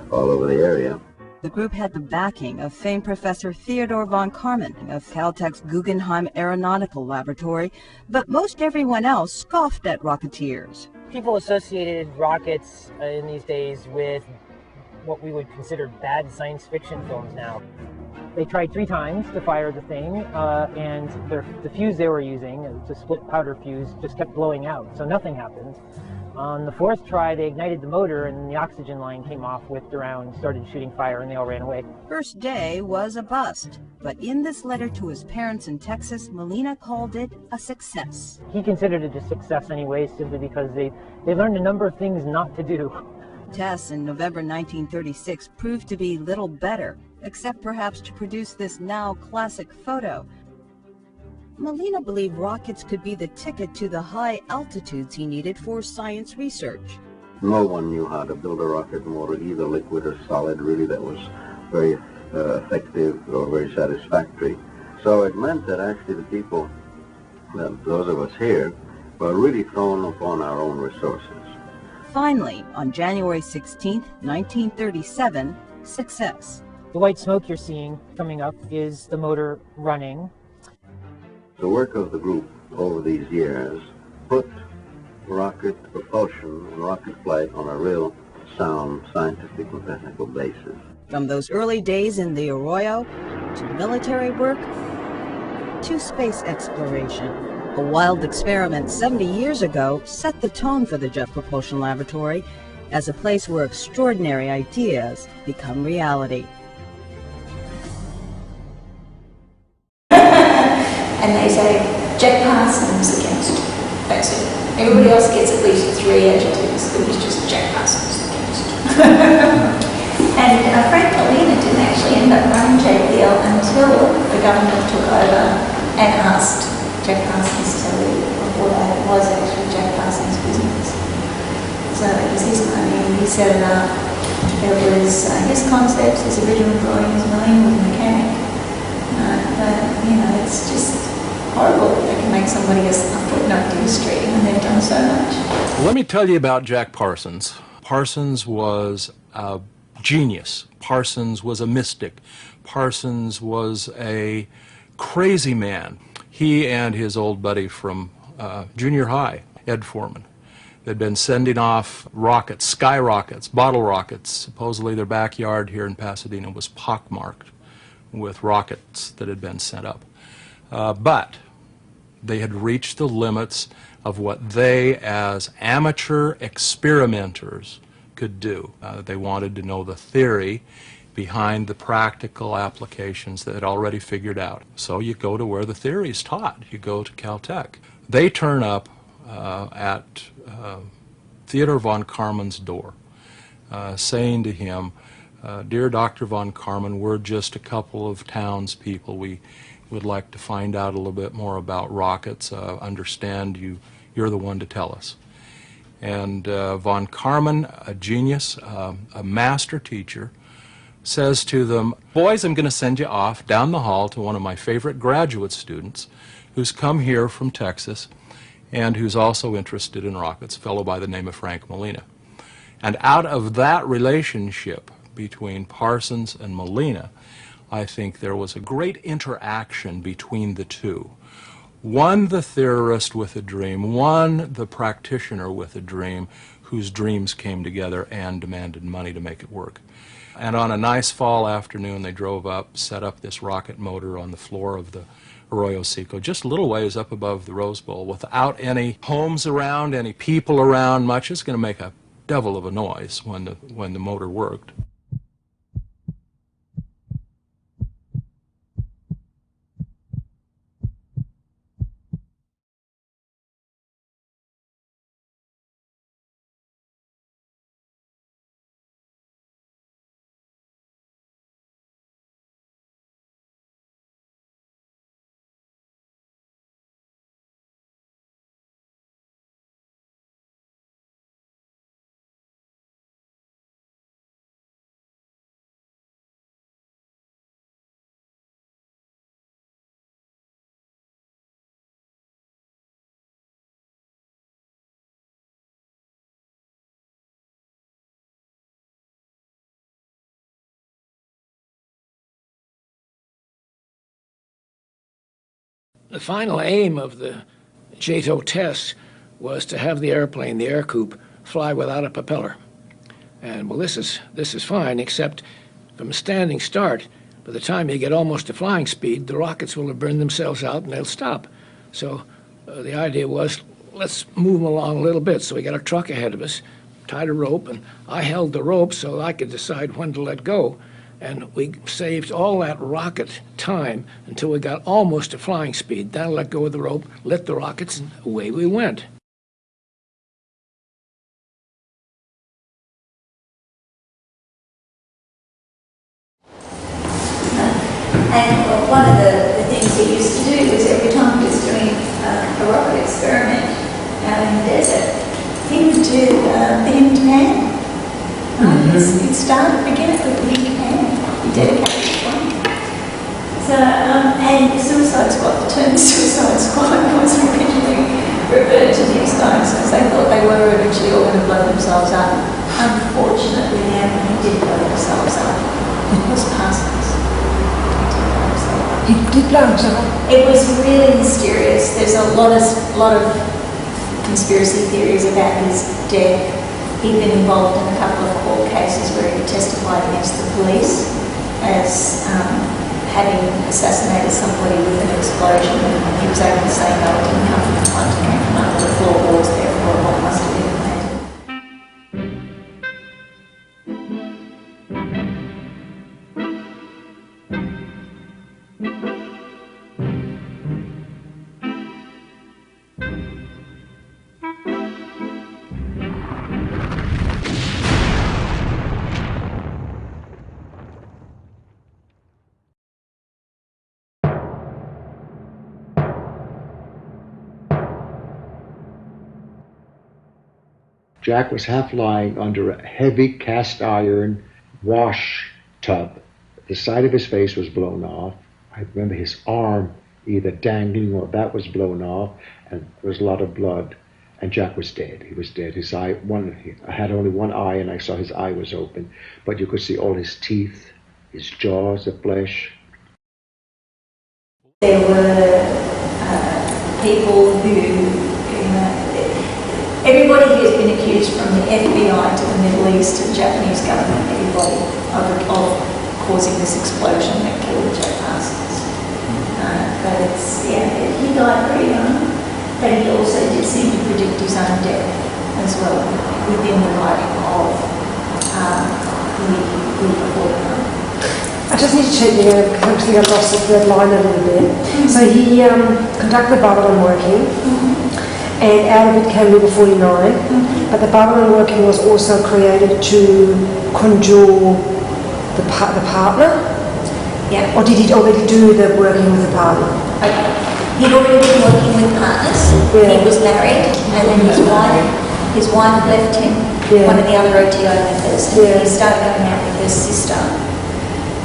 all over the area. The group had the backing of famed Professor Theodore von Karman of Caltech's Guggenheim Aeronautical Laboratory, but most everyone else scoffed at Rocketeers. People associated rockets in these days with what we would consider bad science fiction films now. They tried 3 times to fire the thing, and the fuse they were using, it's a split powder fuse, just kept blowing out, so nothing happened. On the 4th try, they ignited the motor and the oxygen line came off, whipped around, started shooting fire, and they all ran away. First day was a bust, but in this letter to his parents in Texas, Molina called it a success. He considered it a success anyway, simply because they learned a number of things not to do. Tests in November 1936 proved to be little better, except perhaps to produce this now classic photo. Molina believed rockets could be the ticket to the high altitudes he needed for science research. No one knew how to build a rocket motor, either liquid or solid, really, that was very effective or very satisfactory. So it meant that actually the people, those of us here, were really thrown upon our own resources. Finally, on January 16, 1937, success. The white smoke you're seeing coming up is the motor running. The work of the group over these years put rocket propulsion and rocket flight on a real sound scientific and technical basis. From those early days in the Arroyo, to military work, to space exploration. A wild experiment 70 years ago set the tone for the Jet Propulsion Laboratory as a place where extraordinary ideas become reality. And they say, Jack Parsons against you. That's it. Everybody else gets at least 3 adjectives, but he's just Jack Parsons against you. And Frank Molina didn't actually end up running JPL until the government took over and asked Jack Parsons to leave. Before that, it was actually Jack Parsons' business. So it was his money, and he set it up. It was his concepts, his original drawings. Molina was a mechanic. But, you know, it's just horrible that they can make somebody a footnote to history when they've done so much. Let me tell you about Jack Parsons. Parsons was a genius. Parsons was a mystic. Parsons was a crazy man. He and his old buddy from junior high, Ed Foreman, they'd been sending off rockets, sky rockets, bottle rockets. Supposedly their backyard here in Pasadena was pockmarked with rockets that had been sent up. But they had reached the limits of what they, as amateur experimenters, could do. They wanted to know the theory behind the practical applications that had already figured out. So you go to where the theory is taught. You go to Caltech. They turn up at Theodor von Karman's door, saying to him, "Dear Dr. von Karman, we're just a couple of townspeople. We would like to find out a little bit more about rockets. Understand you're the one to tell us." And von Karman, a genius, a master teacher, says to them, "Boys, I'm going to send you off down the hall to one of my favorite graduate students who's come here from Texas and who's also interested in rockets, a fellow by the name of Frank Molina." And out of that relationship between Parsons and Molina, I think there was a great interaction between the two. One, the theorist with a dream, one, the practitioner with a dream, whose dreams came together and demanded money to make it work. And on a nice fall afternoon, they drove up, set up this rocket motor on the floor of the Arroyo Seco, just a little ways up above the Rose Bowl, without any homes around, any people around much. It's going to make a devil of a noise when the motor worked. The final aim of the JATO test was to have the airplane, the air coupe, fly without a propeller. And well, this is fine, except from a standing start, by the time you get almost to flying speed, the rockets will have burned themselves out and they'll stop. So the idea was, let's move them along a little bit. So we got a truck ahead of us, tied a rope, and I held the rope so I could decide when to let go. And we saved all that rocket time until we got almost to flying speed. Then I let go of the rope, lit the rockets, and away we went. And one of the things he used to do was every time he was doing a rocket experiment out in the desert, he would do the hymn to Pan. It started, began with the hymn to Pan. He dedicated it one. So, and the Suicide Squad, the term Suicide Squad was originally referred to these guys because they thought they were eventually all going to blow themselves up. Unfortunately, the airplane did blow themselves up. It was Parsons. He did blow himself up. It was really mysterious. There's a lot of conspiracy theories about his death. He'd been involved in a couple of court cases where he testified against the police as having assassinated somebody with an explosion, and he was able to say no, it didn't come from the front, it came from under the floorboards, therefore what must have been planted. Jack was half lying under a heavy cast iron wash tub. The side of his face was blown off. I remember his arm either dangling or that was blown off, and there was a lot of blood. And Jack was dead. He was dead. His eye, I had only one eye, and I saw his eye was open, but you could see all his teeth, his jaws, the flesh. There were people who, everybody who's been accused from the FBI to the Middle East to the Japanese government, everybody of causing this explosion that killed Jack Parsons. But it's, yeah, he died very young, but he also did seem to predict his own death as well within the writing of Liber. I just need to check there because obviously I've lost the third line a little bit. So he conducted Babalon working. And out of it came Liber 49, But the Babalon working was also created to conjure the partner? Yeah. Or did he already do the working with the partner? Okay. He'd already been working with partners. Yeah. He was married, and then his wife left him, one of the other OTO members, and he started going out with his sister,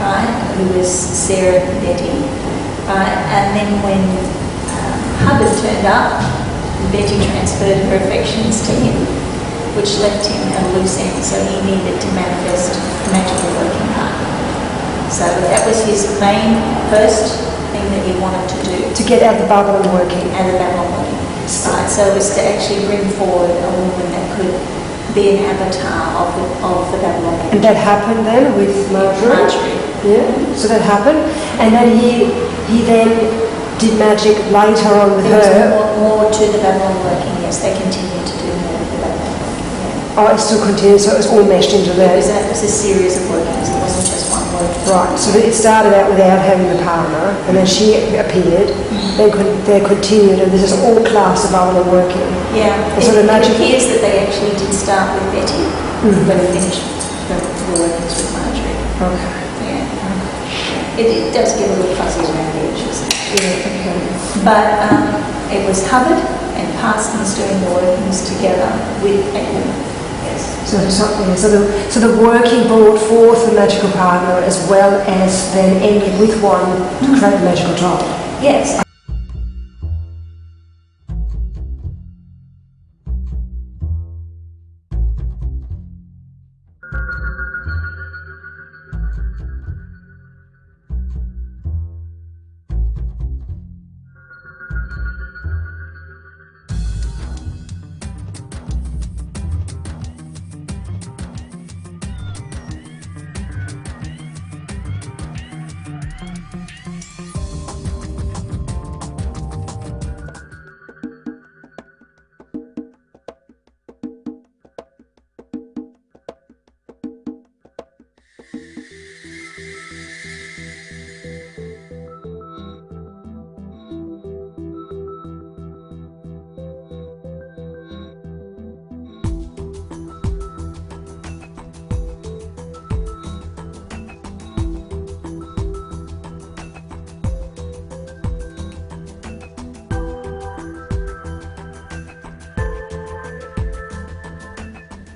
right, who was Sarah Betty. And then when Hubbard turned up, Betty transferred her affections to him, which left him at a loose end, so he needed to manifest a magical working partner. So that was his main first thing that he wanted to do. To get out the Babalon working. Out of the Babalon working. Right, so it was to actually bring forward a woman that could be an avatar of the Babalon. And that happened then with Marjorie? Yeah, so that happened. And then he then did magic later on with her. More to the Babalon working, yes, they continued to do more with the Babalon working. Yeah. Oh, it still continued, so it was all meshed into that. It was a series of workings, it wasn't just one work. Right, so it started out without having the partner, and then she appeared, then they continued, and this is all class of Babalon working. Yeah, it appears that they actually did start with Betty, but finished the workings with Marjorie. Okay. Yeah. It does get a little fuzzy around the edges. Yeah, okay. But it was Hubbard and Parsons doing the workings together with Aiwass. Yes. So the working brought forth the magical partner as well as then ended with one to create a magical child. Yes.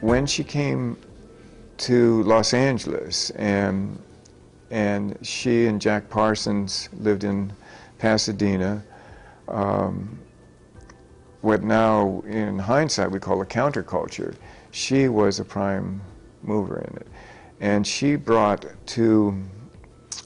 When she came to Los Angeles, and she and Jack Parsons lived in Pasadena, what now in hindsight we call a counterculture, she was a prime mover in it. And she brought to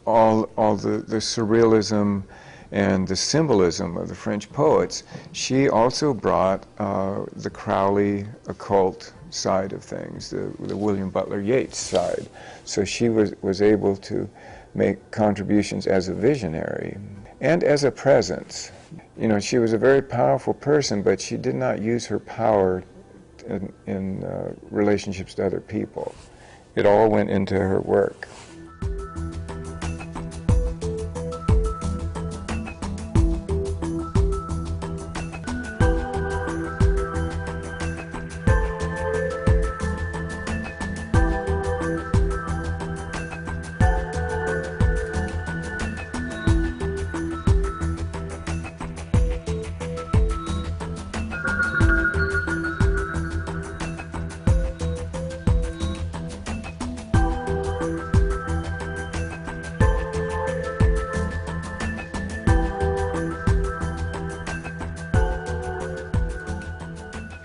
all the surrealism and the symbolism of the French poets, she also brought the Crowley occult side of things, the William Butler Yeats side. So she was able to make contributions as a visionary and as a presence. You know, she was a very powerful person, but she did not use her power in relationships to other people. It all went into her work.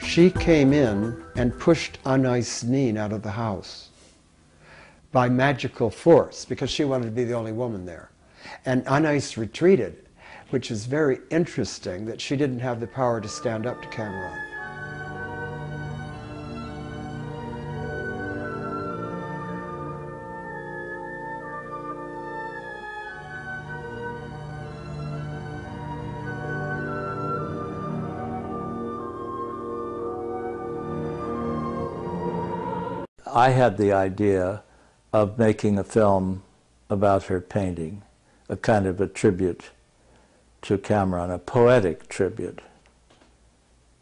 She came in and pushed Anais Nin out of the house by magical force because she wanted to be the only woman there. And Anais retreated, which is very interesting that she didn't have the power to stand up to Cameron. I had the idea of making a film about her painting, a kind of a tribute to Cameron, a poetic tribute.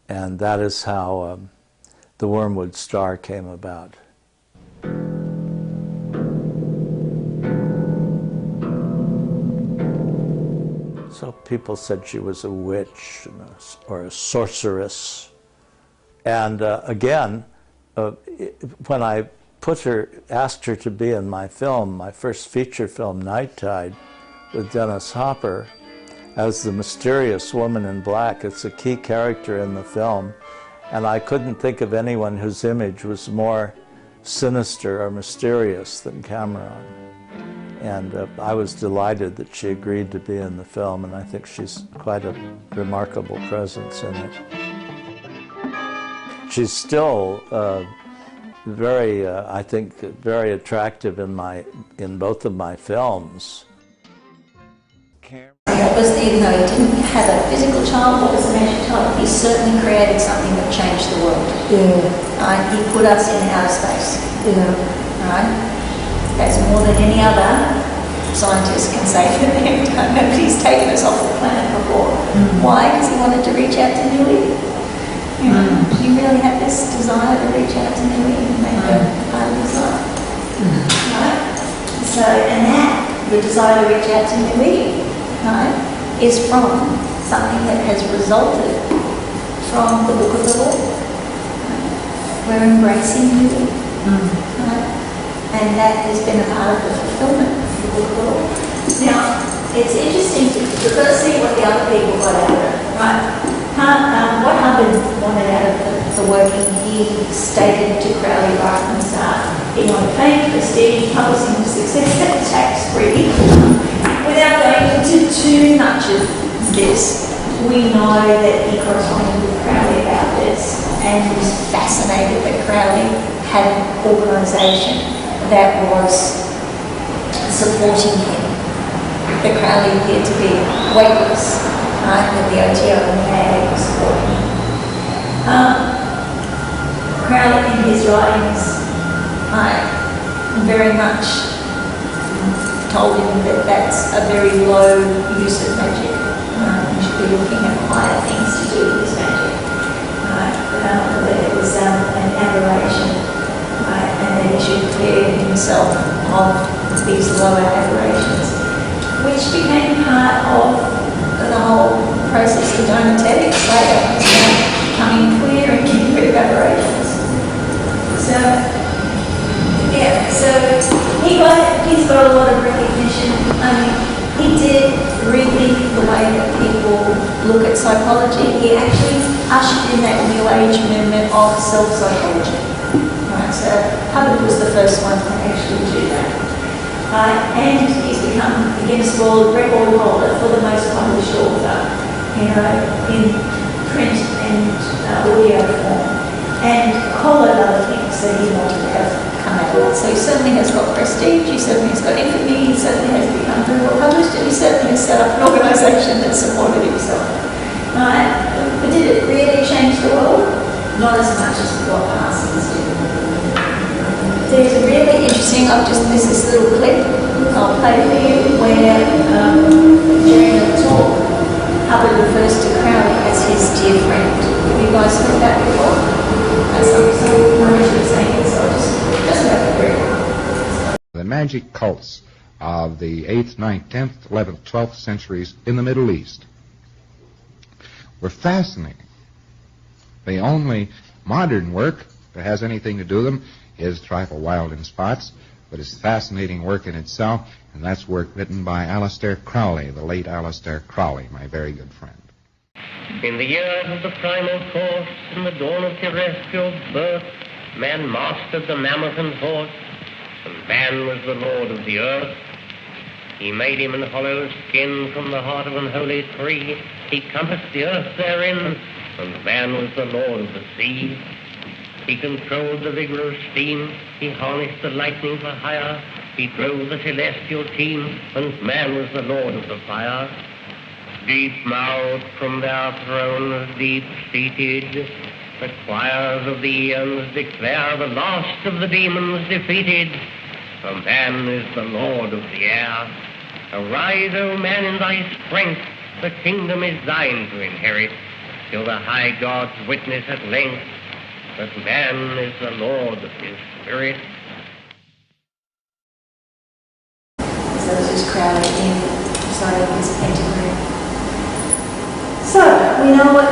And that is how the Wormwood star came about. So people said she was a witch or a sorceress. And again, when I asked her to be in my film, my first feature film, Night Tide, with Dennis Hopper, as the mysterious woman in black. It's a key character in the film, and I couldn't think of anyone whose image was more sinister or mysterious than Cameron. And I was delighted that she agreed to be in the film, and I think she's quite a remarkable presence in it. She's still very, I think, very attractive in both of my films. Even though he didn't have a physical child, what was a magic child, he certainly created something that changed the world. Yeah. He put us in outer space. Yeah. Right? That's more than any other scientist can say for them. Nobody's taken us off the planet before. Why? Because he wanted to reach out to New Eve. You know, he really had this desire to reach out to New Eve and make it part of his life. Right? So, and that, the desire to reach out to New Eve, right, is from something that has resulted from the Book of the Law. We're embracing New Eve. Right? And that has been a part of the fulfillment of the Book of the Law. Now, it's interesting to first see what the other people got out of it, right? What Hubbard wanted out of the working, he stated to Crowley right from the start, he wanted fame, prestige, publishing success, tax-free. Without going into too much of this, we know that he corresponded with Crowley about this and was fascinated that Crowley had an organisation that was supporting him. The Crowley appeared to be weightless, right? That the OTO and the AA was supporting him. Crowley in his writings very much told him that that's a very low use of magic. You should be looking at higher things to do with this magic. That it was an aberration. And then he should clear himself of these lower aberrations, which became part of the whole process of donatetics later, becoming clear and getting rid of aberrations. So, yeah, so he's got a lot of recognition. He did rethink the way that people look at psychology. He actually ushered in that New Age movement of self-psychology. So Hubbard was the first one to actually do that. And he's become the Guinness World Record holder for the most published author, in print and audio form, and a whole lot of other things that he wanted to have come out of it. So he certainly has got prestige, he certainly has got infamy, he certainly has become very well published, and he certainly has set up an organisation that supported himself. But did it really change the world? Not as much as what Parsons did. There's a really interesting, there's this little clip I'll play for you where during a talk, Hubbard refers to Crowley as his dear friend. Have you guys heard that before? That's something I'm actually saying, so just about the brief. The magic cults of the 8th, 9th, 10th, 11th, 12th centuries in the Middle East were fascinating. The only modern work that has anything to do with them is a trifle wild in spots, but it's fascinating work in itself, and that's work written by Aliester Crowley, the late Aliester Crowley, my very good friend. In the years of the primal force, in the dawn of terrestrial birth, man mastered the mammoth and horse, and man was the lord of the earth. He made him in hollow skin from the heart of an holy tree. He compassed the earth therein, and man was the lord of the sea. He controlled the vigor of steam, he harnessed the lightning for hire, he drove the celestial team, and man was the lord of the fire. Deep-mouthed from their thrones, deep-seated, the choirs of the eons declare the last of the demons defeated, for man is the lord of the air. Arise, O man, in thy strength, the kingdom is thine to inherit, till the high gods witness at length but man is the lord of his spirit. So this is Crowley in, sorry, his pentagram. So, we know what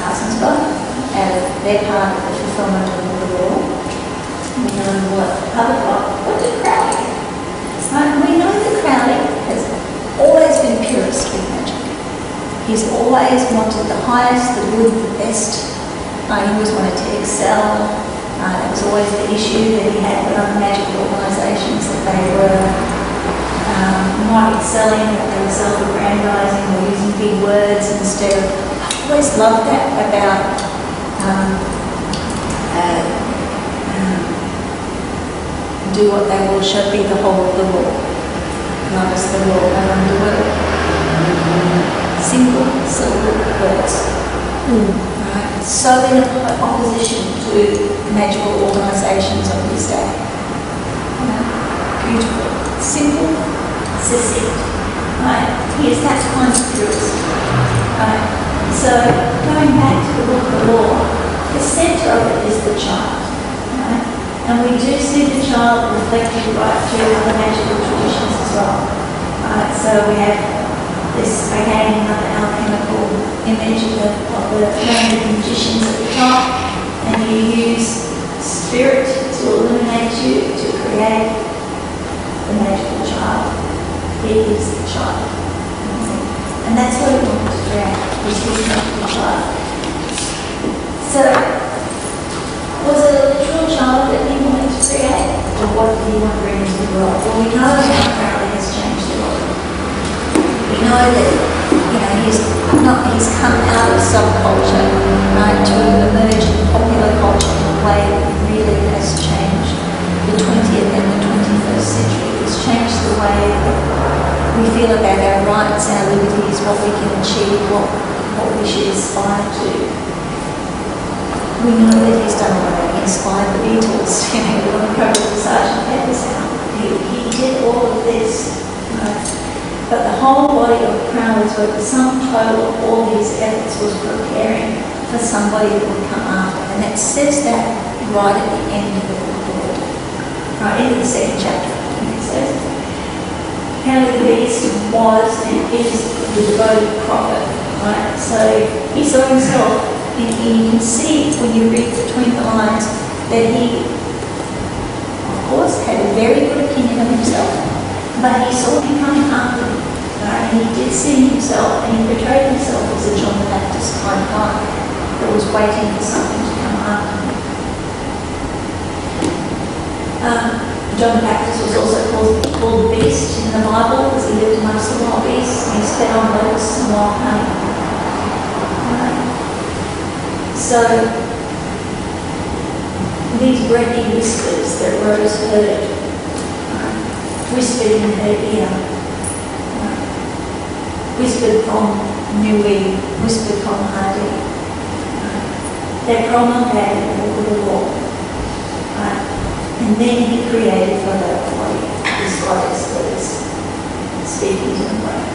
Parsons got as their part of the fulfillment of the law. We know what other got. What did Crowley get? We know that Crowley has always been purist with magic. He's always wanted the highest, the good, the best. He always wanted to excel. That was always the issue that he had with other magical organisations, that they were not excelling, that they were self-aggrandising or using big words instead of... I always loved that about do what they will shall be the whole of the law. Not as the law, but under the word. Single syllable words. Right. So in opposition to magical organisations of his day. Beautiful. Simple, succinct. Right? He is that kind of purist. Right? So going back to the book of the law, the centre of it is the child. Right? And we do see the child reflected right through other magical traditions as well. Right? So we have this, again, another alchemical image of the learned magicians at the top, and you use spirit to illuminate you, to create the magical child. It is the child. And that's what he wanted to create, was his magical child. So, was it a literal child that he wanted to create, or what did he want to bring into the world? Well, we know how Crowley has changed the world. We know that, he's come out of subculture, right, to emerge in popular culture in a way that really has changed the 20th and the 21st century. It's changed the way that we feel about our rights, our liberties, what we can achieve, what we should aspire to. We know that he's done a lot of inspired the Beatles, we want to go to the Sgt. Pepper's album. He did all of this, right? But the whole body of Crowley's work, the sum total of all these efforts was preparing for somebody that would come after. And it says that right at the end of the book, right, into the second chapter. It says, Crowley the Beast was and is the devoted prophet, right? So he saw himself, and you can see when you read between the lines that he, of course, had a very good opinion of himself, but he saw him coming after him, right? And he did see himself, and he portrayed himself as a John the Baptist kind of guy that was waiting for something to come after him. John the Baptist was also called the Beast in the Bible because he lived amongst the wild beasts and he fed on locusts and wild honey. So these breathy whispers that Rose heard, whispered in her ear, whispered from Nui, whispered from Hardy, they promulgated the law. And then he created for her a body, this goddess that is speaking to the brain.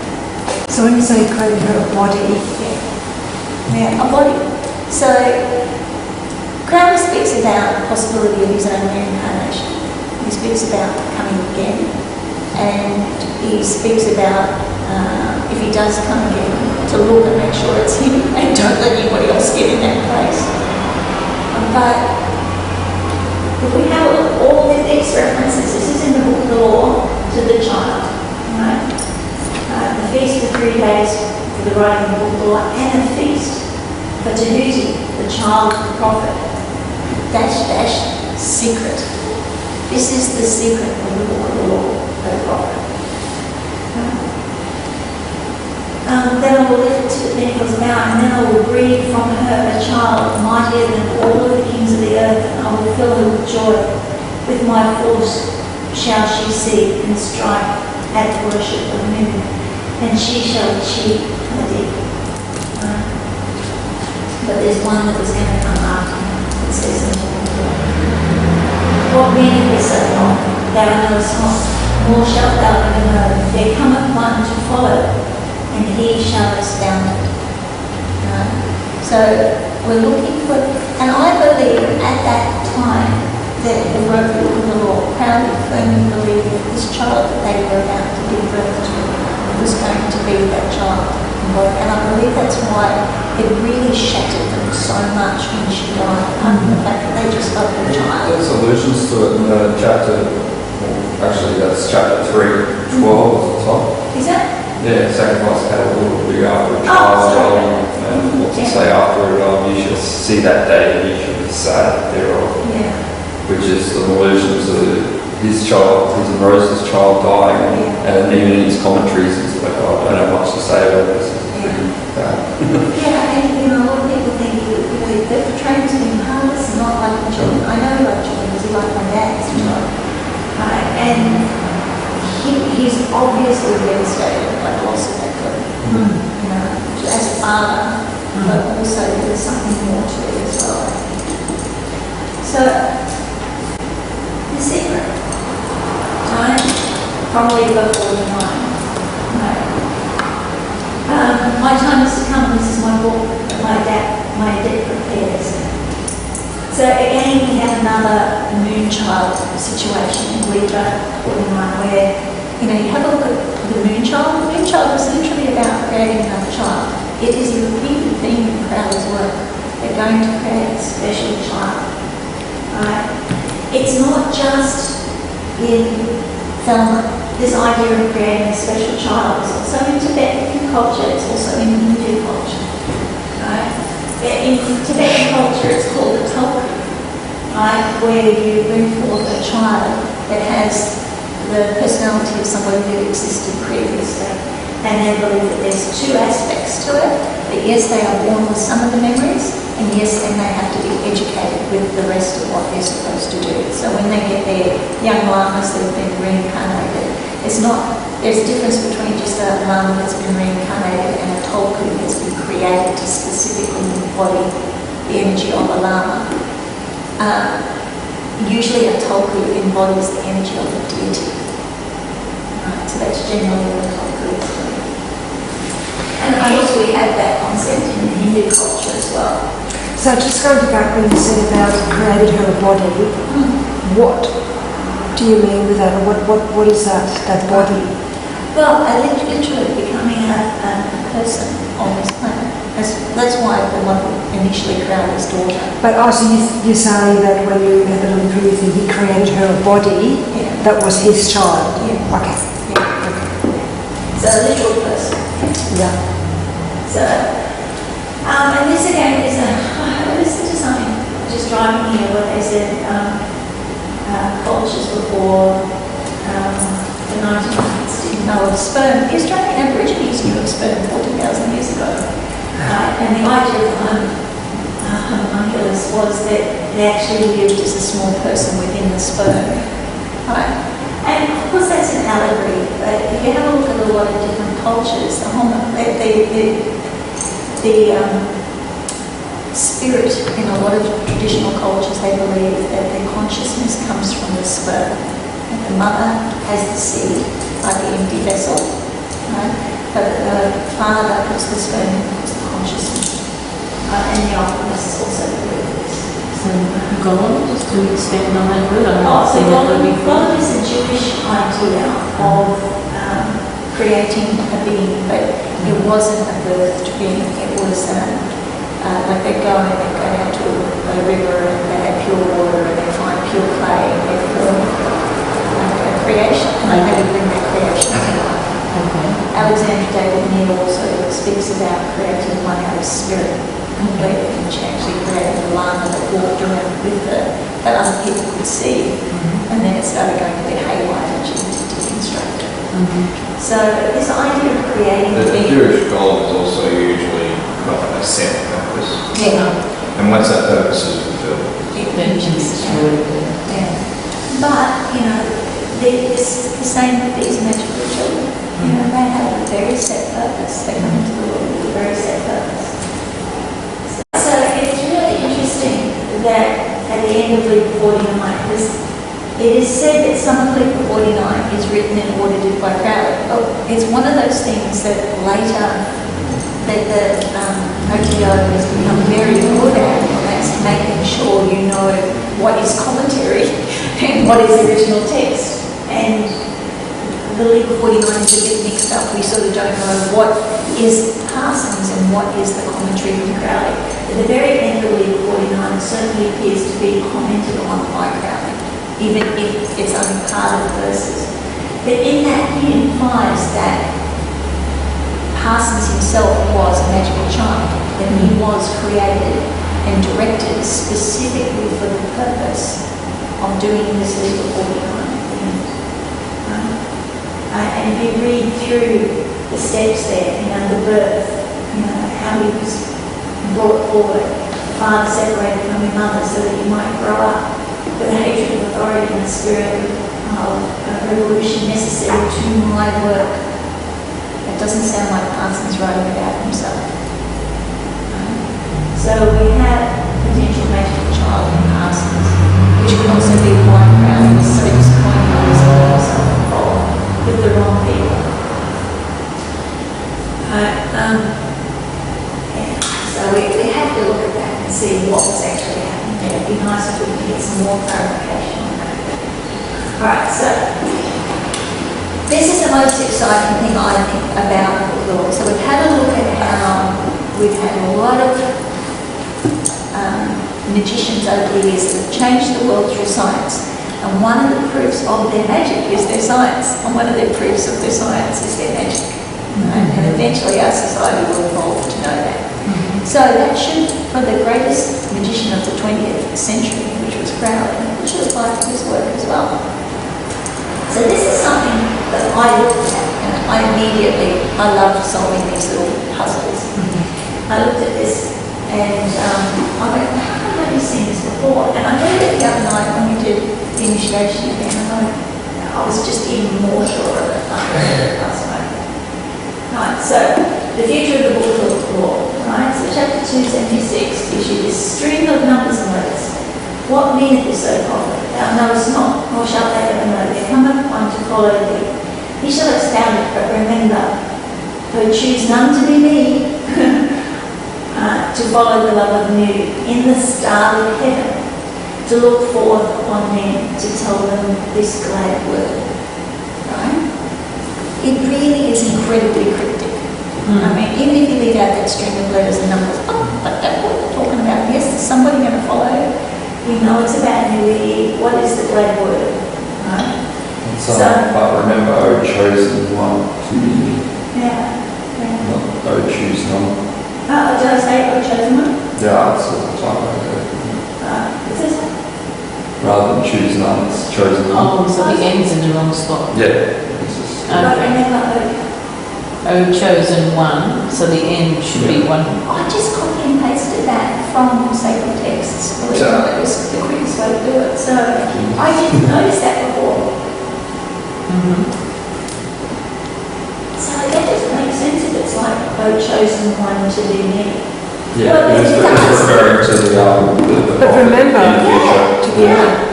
So when you say created her a body, yeah, a body. So Crowley speaks about the possibility of his own reincarnation. He speaks about coming again, and he speaks about if he does come again, to look and make sure it's him and don't let anybody else get in that place. But if we have a look at all of these references, this is in the book of the law to the child, right? The feast of 3 days for the writing of the book of the law, and a feast for Tahuti, the child of the prophet. -- secret. This is the secret of the book of the law, the prophet. Then I will lift to the pinnacles of Mount, and then I will breed from her a child mightier than all of the kings of the earth, and I will fill her with joy. With my force shall she see and strike at worship of the moon, and she shall achieve the deep. But there's one that was going to come after him. It says in the book of the law, what meaning is so long? Thou knowest not, nor shalt thou ever know. There cometh one to follow, and he shall expound it. So were looking for, and I believe at that time that the wrote the book of the law, Crowley firmly believed that this child that they were about to give birth to was going to be that child. And I believe that's why it really shattered them so much when she died, the fact that they just loved the child. There's allusions to it in chapter, well, actually that's chapter 3, 12 at the top. Is that? Yeah, sacrifice cattle will be after a child, and what to say after it, you shall see that day and you shall be sad thereof. Yeah. Which is an allusion to his child, his and Rose's child dying, and even in his commentaries, it's like, oh, I don't have much to say about this. Yeah, and you know, a lot of people think that the trainers being harmless and not like the children. I know he liked children because he liked my dad's child. And he's obviously devastated by the loss of that girl. You know, as a father, but also there's something more to it as well. So, the secret, right? Probably before the time. My time has come. This is my book that my deck prepares. So again, we have another moonchild situation in Liber 49 where, you know, you have a look at the moonchild. The moonchild is literally about creating another child. It is a repeated theme in Crowley's work. They're going to create a special child. Right? It's not just in this idea of creating a special child. It's also in Tibetan culture, it's also in Hindu culture. Right? In Tibetan culture, it's called a tulku, right? Where you bring forth a child that has the personality of somebody that existed previously. And they believe that there's two aspects to it. That yes, they are born with some of the memories, and yes, then they have to be educated with the rest of what they're supposed to do. So when they get their young lamas that have been reincarnated, there's a difference between just a lama that's been reincarnated and a tulku that's been created to specifically embody the energy of a lama. Usually a tulku embodies the energy of a deity. Right, so that's generally what a tulku is doing. And of course we have that concept in Hindu culture as well. So just going back when you said about created her body, what do you mean with that? Or what is that body? Well, literally becoming a person on this planet. That's why the one who initially Crowley's daughter. But also you're saying that when you had the little previous thing, he created her body, that was his child. Yeah. Okay. Yeah. Okay. So a literal person. Yeah. So, and this again is listen to something just driving here where they said cultures before the 1900s didn't know of sperm. The Australian Aborigines knew of sperm 40,000 years ago. And the idea of homunculus was that they actually lived as a small person within the sperm. Right? And of course that's an allegory, but if you have a look at a lot of different cultures, the spirit in a lot of traditional cultures, they believe that their consciousness comes from the sperm. And the mother has the seed, like the empty vessel, right? But the father puts the sperm in, puts the consciousness. And the alchemists also believe this. So, golem, just to expand on that a bit. So golem is a Jewish idea of creating a being, but it wasn't a birthed being. It was like they'd go and they'd go down to a river and they had pure water and they find pure clay and they form like a creation. And they would bring that creation to life. Okay. Alexander David Neal also speaks about creating one out of spirit completely, and she actually created a lama that walked around with her that other people could see. And then it started going a bit haywire and she had to deconstruct it. So this idea of creating the Jewish golem is also usually got a set purpose. Yeah. And once that purpose is fulfilled, But, you know, it's the same with these magical children. You know, they have a very set purpose. They come into the world with a very set purpose. So it's really interesting that at the end of Liber 49, it is said that some of Liber 49 is written and audited by Crowley. Oh, it's one of those things that later that the OTO has become very good at, and that's making sure you know what is commentary and what is original text. And the Liber 49 is a bit mixed up. We sort of don't know what is Parsons and what is the commentary from Crowley. At the very end of Liber 49, it certainly appears to be commented on by Crowley, even if it's only part of the verses. But in that, he implies that Parsons himself was a magical child, that he was created and directed specifically for the purpose of doing this Liber 49 thing. And if you read through the steps there, the birth, how he was brought forward, father separated from your mother so that you might grow up with a hatred of authority and the spirit of revolution necessary to my work. It doesn't sound like Parsons writing about himself. So we have potential magical child in Parsons, which can also be why Crowley was so disappointed by his himself involved with the wrong people. So we have to look at that and see what was actually happening there. It'd be nice if we could get some more clarification on that. Alright, so this is the most exciting thing I think about the book. So we've had a look at how we've had a lot of magicians over the years that have changed the world through science. And one of the proofs of their magic is their science. And one of their proofs of their science is their magic. And eventually our society will evolve to know that. So that should, for the greatest magician of the 20th century, which was Crowley, which was part of his work as well. So this is something that I looked at, and I loved solving these little puzzles. I looked at this and I went, how have I never seen this before? And I read it the other night when we did the initiation again, and I was just even more sure of it after I read it last night. Right, so the future of the book of law, right? So chapter 276 gives you this string of numbers and letters. What meaneth this so called? Thou knowest not, nor shalt thou ever know. There cometh one to follow thee. He shall expound it, but remember, though choose none to be me, to follow the love of new, in the star of heaven, to look forth upon men, to tell them this glad word. Right? It really is incredibly cryptic. I mean, even if you leave out that string of letters and numbers, but that's what we're talking about. Yes, there's somebody going to follow. We know it's about newly. What is the glad word? Right? But remember, O chosen one to be. Yeah. Not O choose none. Did I say O chosen one? Yeah, it's all the time like that. Is this? Rather than choose none, it's chosen one. Oh, so the end's in the wrong spot. Yeah. But remember O chosen one, so the end should be one. I just copy and pasted that from sacred texts. It was the quickest way to do it. So I didn't notice that before. So that doesn't make sense if it's like O chosen one to be me. Yeah, it's referring to the But remember,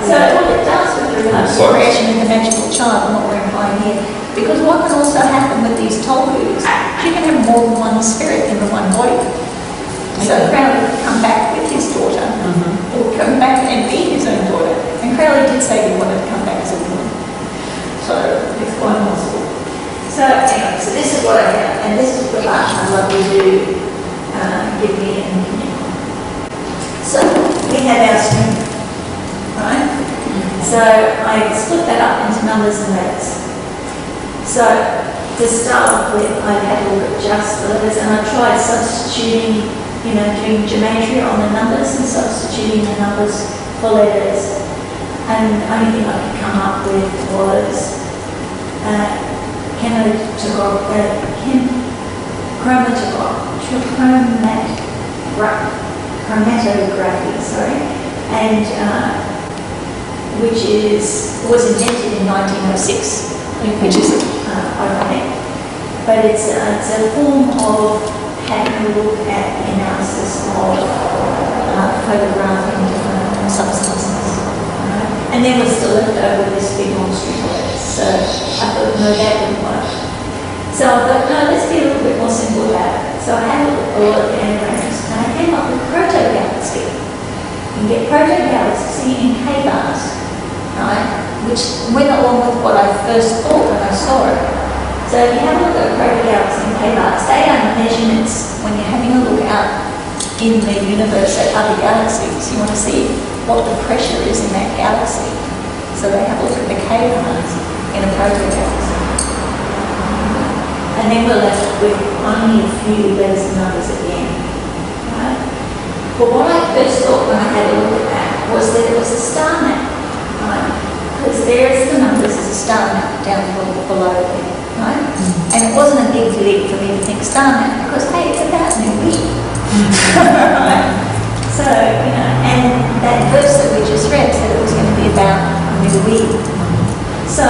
So what it does with regards to creation of the magical child and what we're implying here, because what can also happen with these tolkus, you can have more than one spirit in the one body. So Crowley would come back with his daughter, or come back and be his own daughter. And Crowley did say he wanted to come back as a woman. So it's quite possible. So anyway, so this is what I found, and this is the part I'd love you to give me an opinion on. So we have our string, right? So I split that up into numbers and letters. So to start with, I had to look at just the letters, and I tried substituting, doing gematria on the numbers and substituting the numbers for letters. And the only thing I could come up with was chromatography, and which was invented in 1906, which is ironic, but it's a form of having a look at the analysis of photographing different substances. And then we're still left over this big long string of letters. So I thought, no, that wouldn't work. So I thought, no, let's be a little bit more simple about it. So I had a lot of anagrams, and I came up with proto-galaxy. You can get proto-galaxy in Aiwass, right? Which went along with what I first thought when I saw it. So if you have a look at a proto-galaxy in Aiwass, they are measurements when you're having a look out in the universe at other galaxies. You want to see what the pressure is in that galaxy. So they have a look at the Aiwass in a proto-galaxy. And then we're left with only a few letters and numbers at the end. Right? But what I first thought when I had a look at that was that it was a star map. Right? Because there's the numbers as a star map down below there. Right? And it wasn't a big leap for me to think star map because, hey, it's about New Week. Right? So, you know, and that verse that we just read said it was going to be about New Week. So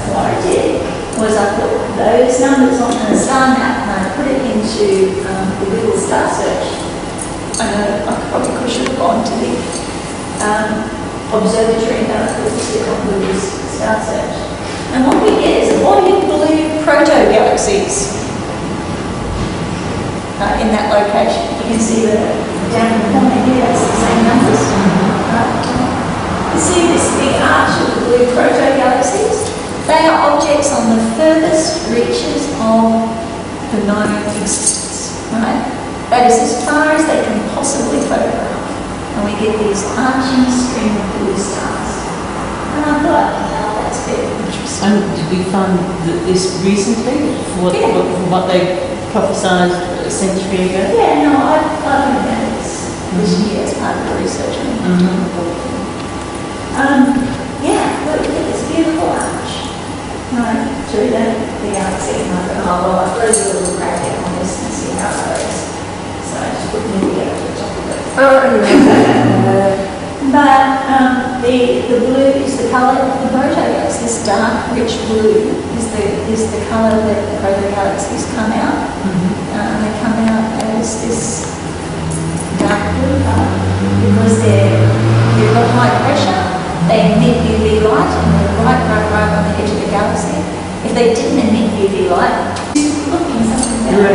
what I did was I put those numbers on the star map and I put it into the Google Star Search. I know I probably should have gone to the observatory and I put it on Google Star Search. And what we get is a body of blue proto-galaxies in that location. You can see down in the corner here, that's the same numbers. You see this big arch of the blue proto-galaxies? They are objects on the furthest reaches of the known existence, right? That is as far as they can possibly photograph. And we get these arching string of blue stars. And I thought, oh, that's very interesting. And did we find this recently for what they prophesied a century ago? Yeah, no, I've heard about this year as part of the research. Yeah, look at this beautiful arch. Right, through the galaxy, and I thought, oh, well, I've got to do a little crack on this and see how it goes. So I just put New Year at the top of it. But the blue is the colour of the proto-galaxy. This dark, rich blue is the colour that the proto-galaxies come out. They come out as this dark blue colour because they've got high pressure. They emit UV light and they're right on the edge of the galaxy. If they didn't emit UV light, it's looking something down.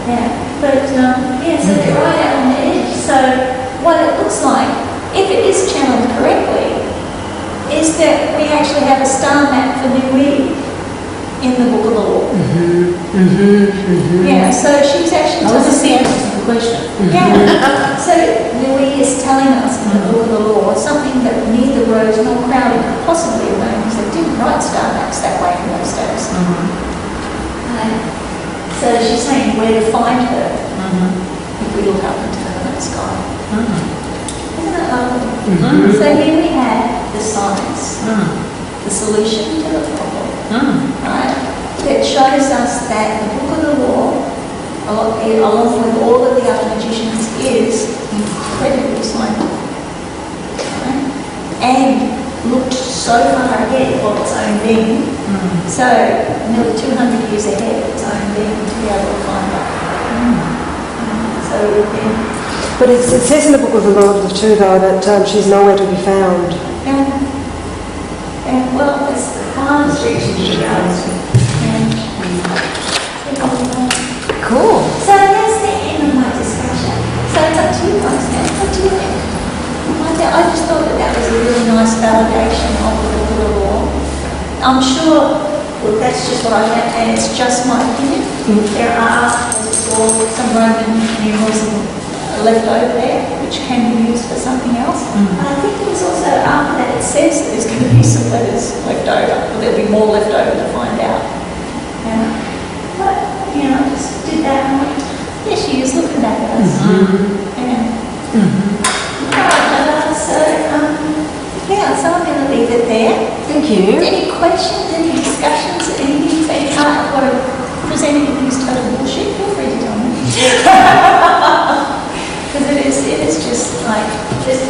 Yeah, but so they're right out on the edge. So what it looks like, if it is channeled correctly, is that we actually have a star map for New Week in the Book of the Law. Yeah, so she's actually telling us the answer to the question. Yeah, so Louis is telling us in the Book of the Law something that neither Rose nor Crowley could possibly have known because they didn't write star maps that way in those days. So she's saying where to find her if we look up into the night sky. Isn't that lovely? So here we have the science, the solution to the problem. Right? It shows us that the Book of the Law, along with all of the other magicians, is incredibly scientific. Right? And looked so far ahead of its own being, so nearly 200 years ahead of its own being to be able to find out. But it says in the Book of the Law too, though, that she's nowhere to be found. And well, it's the farthest reaches of the galaxy. Cool. So that's the end of my discussion. So it's up to you guys now. What do you think? I just thought that was a really nice validation of the Book of the Law. I'm sure, look, that's just what I found, and it's just my opinion. There are, as we saw, some Roman numerals left over there, which can be used for something else. And I think it was also after that it says that there's going to be some letters left over, or there'll be more left over to find out. But, you know, I just did that and went, there she is looking back at us. So I'm going to leave it there. Thank you. Any questions, any discussions, anything they can't or present anything as total bullshit, feel free to tell me. Because it is just like,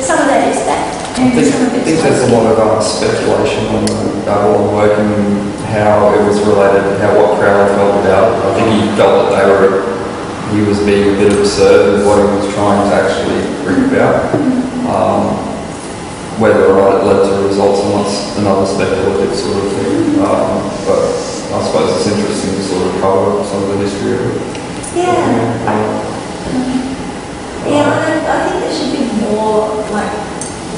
some of that is that. I think there's a lot of speculation on the Babalon work and how it was related, what Crowley felt about it. I think he felt that he was being a bit absurd with what he was trying to actually bring about. Whether or not it led to results and what's another speculative sort of thing. But I suppose it's interesting to sort of cover some of the history of it. I think there should be more like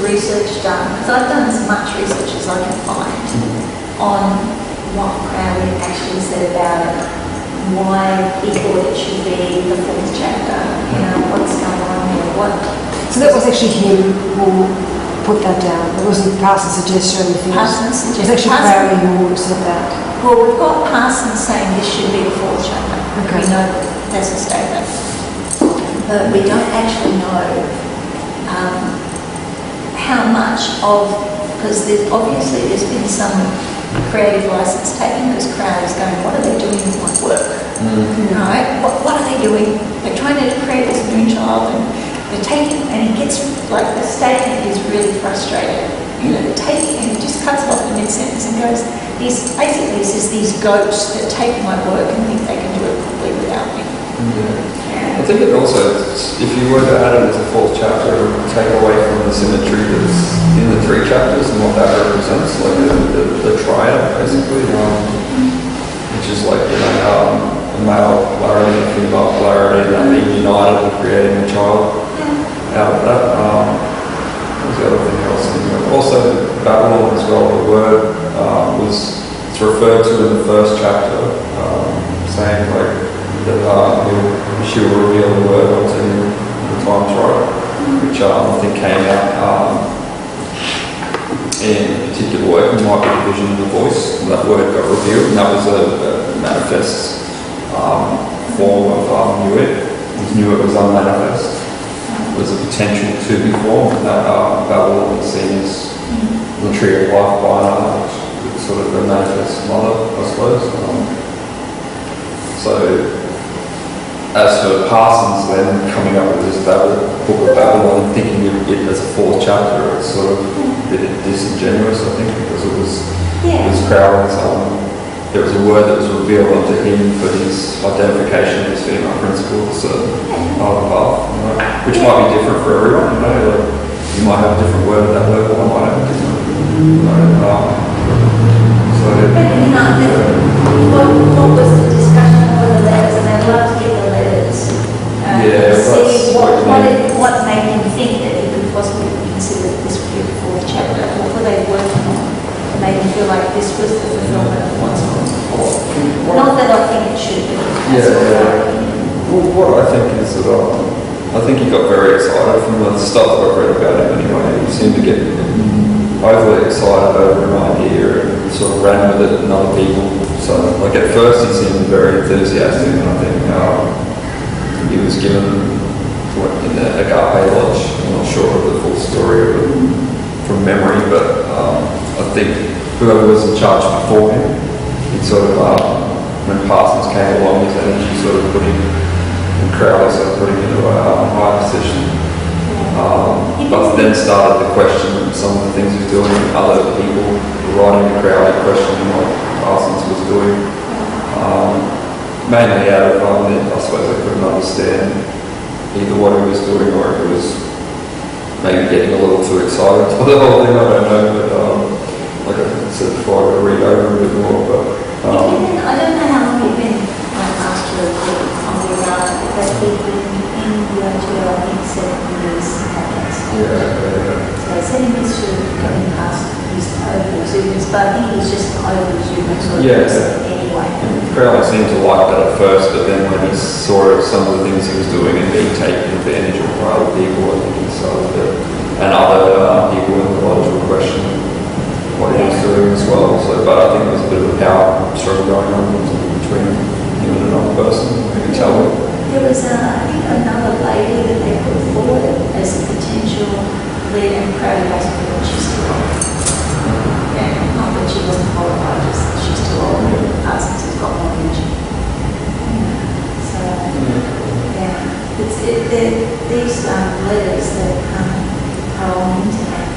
research done, because I've done as much research as I can find on what Crowley actually said about it, why he thought it should be the fourth chapter, what's going on here, what. So that was actually him who put that down. It wasn't Parsons' suggestion or anything. Parsons' It was actually Crowley who said that. Well, we've got Parsons saying this should be the fourth chapter. Okay. We know that's a statement. But we don't actually know how much of, because there's been some creative license taken, because Crowley's going, what are they doing with my work? Right? What are they doing? They're trying to create this moonchild and they're taking, and he gets, like, the statement is really frustrated. They're taking, and he just cuts it off in mid-sentence and goes, basically says these ghosts that take my work and think they can do it properly without me. I think it also, if you were to add it as a fourth chapter, it would take away from the symmetry that's in the three chapters and what that represents, like the triad, basically, which is like, a male polarity and a female polarity, and that being united and creating a child out of that. What's the other thing else? Also, Babalon as well, the word it's referred to in the first chapter, saying like, that she will reveal the word unto him when the time's right, which I think came out in a particular work, it might be the vision of the voice, and that word got revealed, and that was a manifest form of knew it was unmanifest. It was a potential to be formed, and that Babylon was seen as the tree of life by another, which is sort of a manifest mother, I suppose. So, as for Parsons then coming up with this book of Babylon and thinking of it as a fourth chapter, it's sort of a bit disingenuous, I think, because it was Crowley's, there was a word that was revealed unto him for his identification of his female principle, so on the path, which might be different for everyone, like you might have a different word at that level, I might have a different, what was the discussion over the letters, and I'd love to get the letters see what made him think that he could possibly consider this would be the fourth chapter. What were they working on to make him feel like this was the fulfillment of what's on before? Not that I think it should be. Well, what I think is that I think he got very excited from the stuff that I've read about him anyway. He seemed to get overly excited over an idea and sort of ran with it and other people. So, like at first he seemed very enthusiastic, and I think he was given in the Agape Lodge. I'm not sure of the full story of it from memory, but I think whoever was in charge before him, he sort of, when Parsons came along, his energy sort of put him, and Crowley sort of put him into a high position. But then started the question of some of the things he was doing, other people were writing to Crowley questioning what Parsons was doing. Mainly out of, I suppose they couldn't understand either what he was doing or if he was maybe getting a little too excited for the whole thing, I don't know, but like I said before, I've got to read over a bit more, but... I don't know how long you've been asked to record on the radar, but he'd been in the UNGO, I think, 7 years. So 7 years to coming past his over-exuberance, but I think he's just an over-exuberant sort of person anyway. Crowley seemed to like that at first, but then when he saw some of the things he was doing and being taken advantage of by other people, I think he started to, and other people in the lodge were questioning what he was doing as well. So, but I think there was a bit of a power struggle going on between him and another person. You can tell it. There was, I think, another lady that they put forward as a potential lead, and Crowley basically thought she's too old. Yeah, not that she wasn't qualified, just that she's too old. Parsons has got more energy. So, these letters that are on the internet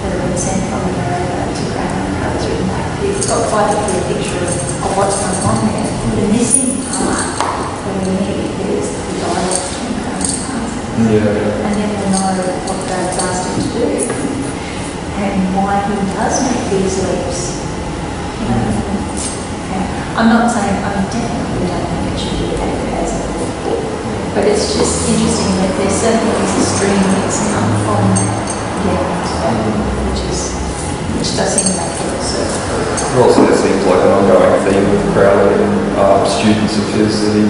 that have been sent from America to Crowley and Crowley's written back, you've got quite a clear picture of what's going on there. The missing part when we meet is the dialogue between Crowley and Parsons. And then we'll know what Crowley's asked him to do and why he does make these leaps. I'm not saying, I mean, definitely don't think it should be as a But it's just interesting that there's certainly these streams come from which does seem natural. So. It also seems like an ongoing theme with Crowley and students of his that he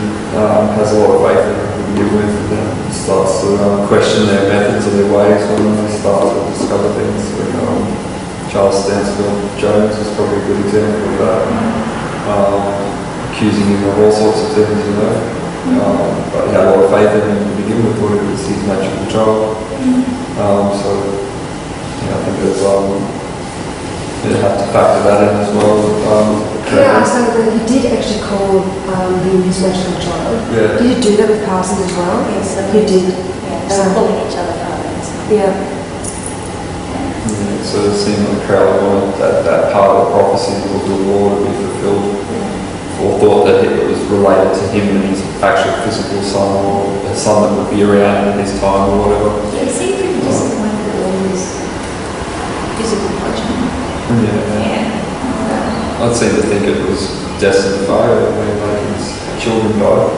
has a lot of faith in to begin with, and then starts to question their methods and their ways when they start to discover things. Charles Stansfield Jones is probably a good example of that. Accusing him of all sorts of things, but he had a lot of faith in him to begin with, thought it was his magical child. I think there's you have to factor that in as well. So he did actually call him his magical child. Yeah. Did he do that with Parsons as well? Yes, he did. Calling each other fathers. Yeah. So it seemed like Crowley wanted that part of the prophecy of the law to be fulfilled, or thought that it was related to him and his actual physical son, or a son that would be around in his time or whatever. Yeah, he seemed pretty disappointed with all his physical progeny. I'd seem to think it was destined to fail when his children died.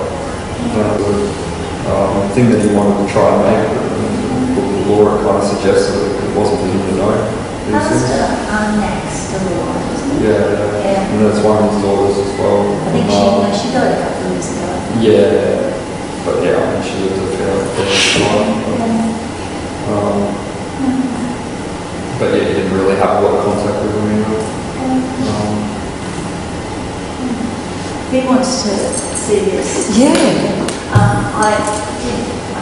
The thing that he wanted to try and make the book of law, it kind of suggests that it wasn't for him to know. Aliester annexed the law, isn't it? Yeah, and that's one of his daughters as well. I think she died a couple of years ago. Yeah, but she lived a fairly long time. But he didn't really have a lot of contact with him either. He wants to see this. Yeah.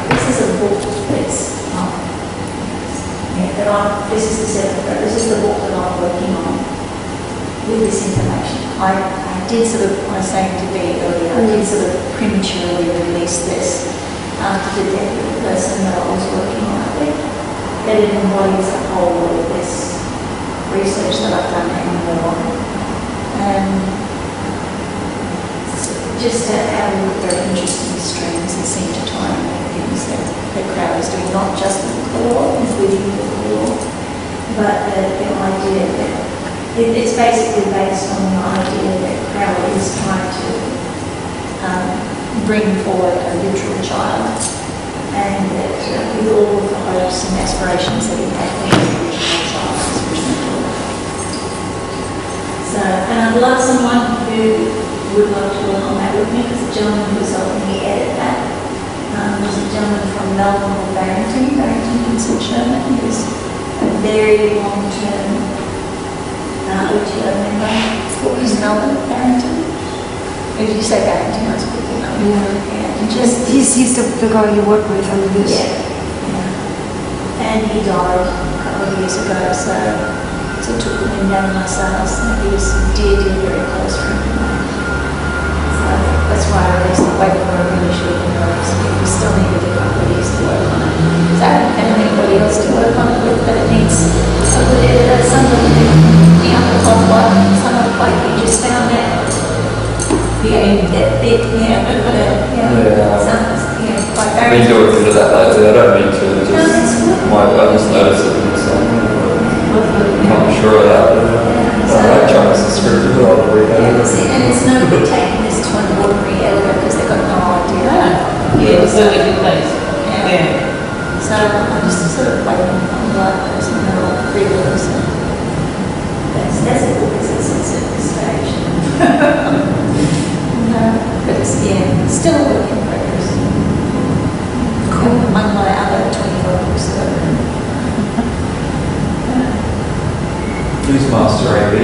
This is a book that's this is the book that I'm working on with this information. I did sort of, I was saying to B earlier, I did sort of prematurely release this after the death of the person that I was working on. I think that it embodies a whole lot of this research that I've done and more. Just to have a look at very interesting streams that seem to try and make things that Crowley is doing, not just with the law, including with the law, but the idea that it's basically based on the idea that Crowley is trying to bring forward a literal child, and that with all of the hopes and aspirations that he had for his original child, his original daughter. So, and I'd love someone who would love to work on that with me, because the gentleman who's helping me edit that was a gentleman from Melbourne called Barrington Vincent Sherman, who's a very long-term OTO member. What was Melbourne? Barrington? Or did you say Barrington? Most people know. Yeah. And just He's the guy you work with on this. Yeah. And he died a couple of years ago, so it took him down my sales. He was dear, very close friend of mine. That's why I released the paper when I initially noticed we still needed a couple of years to work on it. So I haven't found anybody else to work on it with, but it needs a good editor, somebody who the upper top one, someone like you just found out. That bit, I mean, go into that later. I don't mean to. I just noticed it. I'm not sure of that. I like John's script. And it's no good taking this to an ordinary editor because they've got no idea. Yeah, it's a good place. Yeah. So I'm just sort of like I'm the right person and I'll pre-release it. That's a book as it sits at this stage. But it's, still a work in progress. Cool. Unlike other 24 books that I've written. Who's Master AB?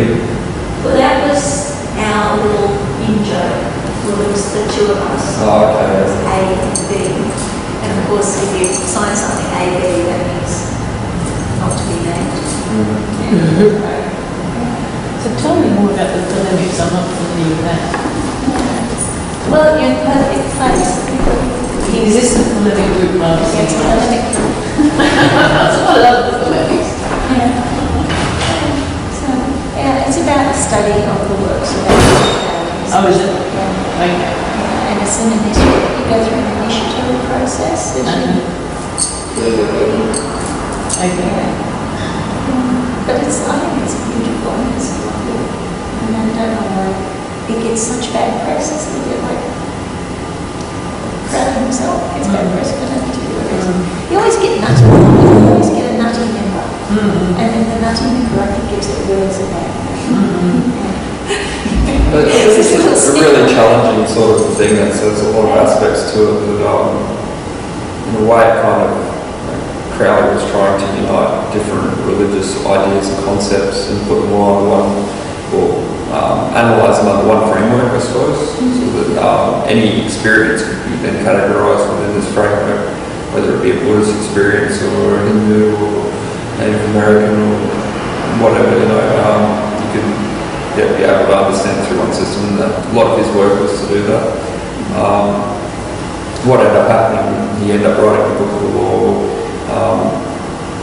Well, that was our little in-joke. Well, it was the two of us. Oh, okay. It was A and B. And of course, if you sign something AB, that means not to be named. So tell me more about the polemics. I'm not familiar with that. Well, you're in perfect place. Is this the polemic group? Yes, polemic group. I love the polemics. It's about the study of the works of our Oh, is it? Yeah. Okay. And it's an initiative. You go through an initiative process. Okay. But I think it's beautiful and it's lovely. And I don't know why it gets such bad press. It's a bit like Crowley himself. nutty. You always get a nutty member. And then the nutty member, I think, gives the words about It's a really challenging sort of thing. There's a lot of aspects to it that, in a way, kind of Crowley was trying to unite different religious ideas and concepts and put them all under one, or analyse them under one framework, I suppose, so that any experience could be then categorised within this framework, whether it be a Buddhist experience or a Hindu or Native American or whatever, you can be able to understand through one system, and a lot of his work was to do that. What ended up happening, he ended up writing the Book of the Law,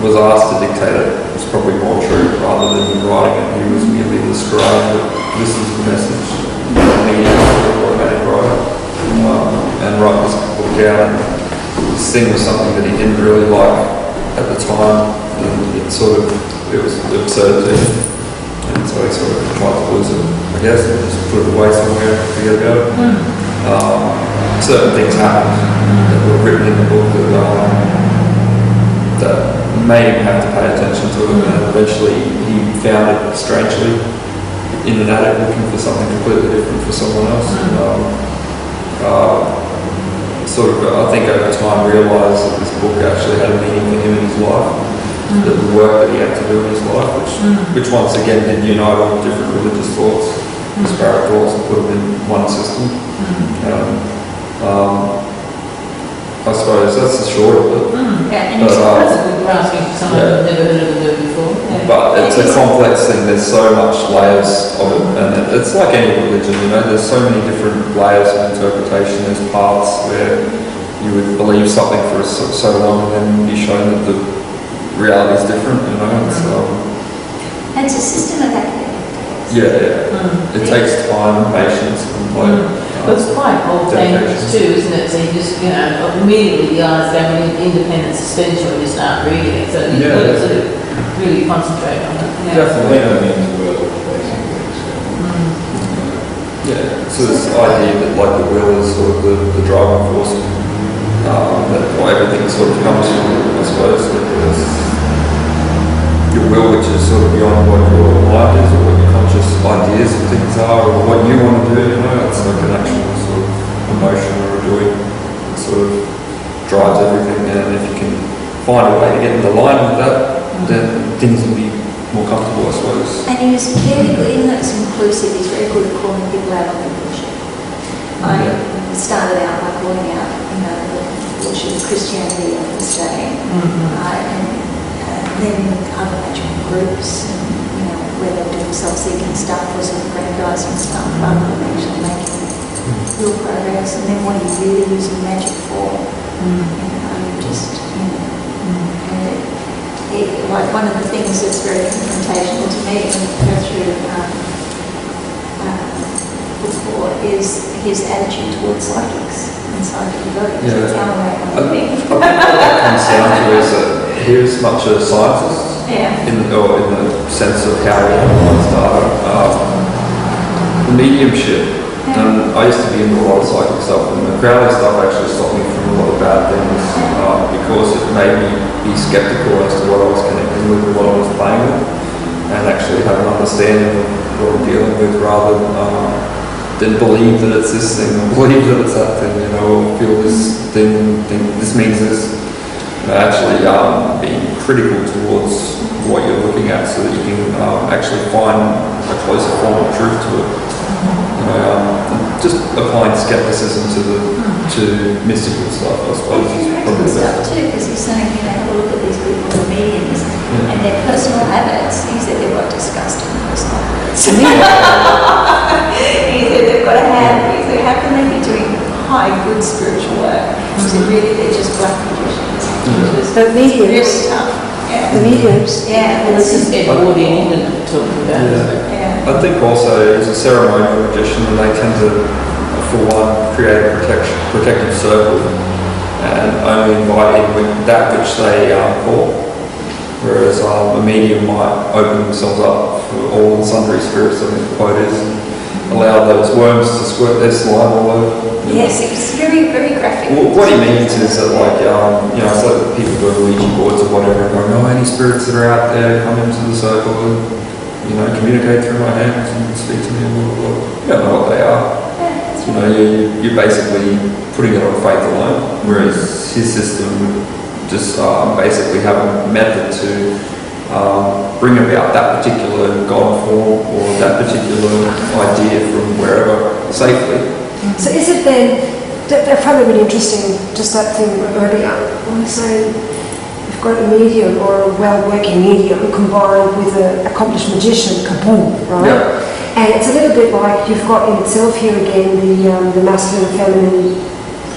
was asked to dictate it. It's probably more true rather than him writing it. He was merely the scribe that listens to the message. He was an automatic writer, and write this book down. This thing was something that he didn't really like at the time, and it was absurd to him. And so he sort of tried to lose it, I guess, and just put it away somewhere and forget about it. Certain things happened that were written in the book that made him have to pay attention to it, and eventually he found it strangely in an attic looking for something completely different for someone else. I think over time realised that this book actually had a meaning for him in his life, that the work that he had to do in his life, which once again did unite all different religious thoughts, disparate thoughts, and put them in one system. I suppose that's the short of it. And it's impressive grasping for someone who's never heard of it before. But it's a complex thing. There's so much layers of it, and it's like any religion. There's so many different layers of interpretation. There's paths where you would believe something for so long, and then be shown that the reality is different. And it's a system of academic. It takes time, patience, and But it's quite old dangerous too, isn't it? So you just, immediately the eyes go into independent suspension when you start reading it. So you've got to sort of really concentrate on it. Definitely. So this idea that like the will is sort of the driving force, that everything sort of comes from, I suppose, your will, which is sort of beyond what your mind is, or what your conscious ideas of things are, or what you want to do, it's like an actual sort of emotion or a doing that sort of drives everything, and if you can find a way to get in alignment with that, then things will be more comfortable, I suppose. And he was very good, even though it's inclusive, he's very good at calling people out on their bullshit. I started out by calling out, the bullshit of Christianity of this day, and then other magical groups, and where they're doing self-seeking stuff or sort of grandizing stuff rather than actually making real progress. And then what are you really using magic for? Like one of the things that's very confrontational to me when you go through before is his attitude towards psychics and psychic devotees. It's how I think. What that comes down to is that he is much a scientist in the sense of how he analyzes data. The mediumship, and I used to be into a lot of psychic stuff, and the Crowley stuff actually stopped me from a lot of bad things because it made me be skeptical as to what I was connecting with and what I was playing with, and actually have an understanding of what I'm dealing with rather than believe that it's this thing or believe that it's that thing, or feel this thing, think this means this. Actually being critical towards what you're looking at so that you can actually find a closer form of truth to it. Just applying skepticism to mystical stuff, I suppose, is probably the best. Too, because he's saying, have a look at these people, the mediums, and their personal habits. He said they've got disgusting personal habits. He said they've got to have. He said, how can they be doing high, good spiritual work? He said, really, they're just black magicians. But mediums. Really tough. The mediums. Well, this is Edward England talking about. I think also he's a ceremonial magician, and they tend to, for one, create a protective circle and only invite in with that which they call. Whereas a medium might open themselves up for all and sundry spirits, I think the quote is, allow those worms to squirt their slime all over. Yes, it was very, very graphic. Well, what he means is that, like, it's like people do Ouija boards or whatever, and going, oh, any spirits that are out there, come into the circle and, communicate through my hands and speak to me and blah, blah, blah. You don't know what they are. You're basically putting it on faith alone, whereas his system would just basically have a method to bring about that particular God form or that particular idea from wherever safely. So is it then, I found it really interesting, just that thing earlier, when you say you've got a medium or a well-working medium combined with an accomplished magician, kaboom, right? Yeah. And it's a little bit like you've got in itself here again the masculine and feminine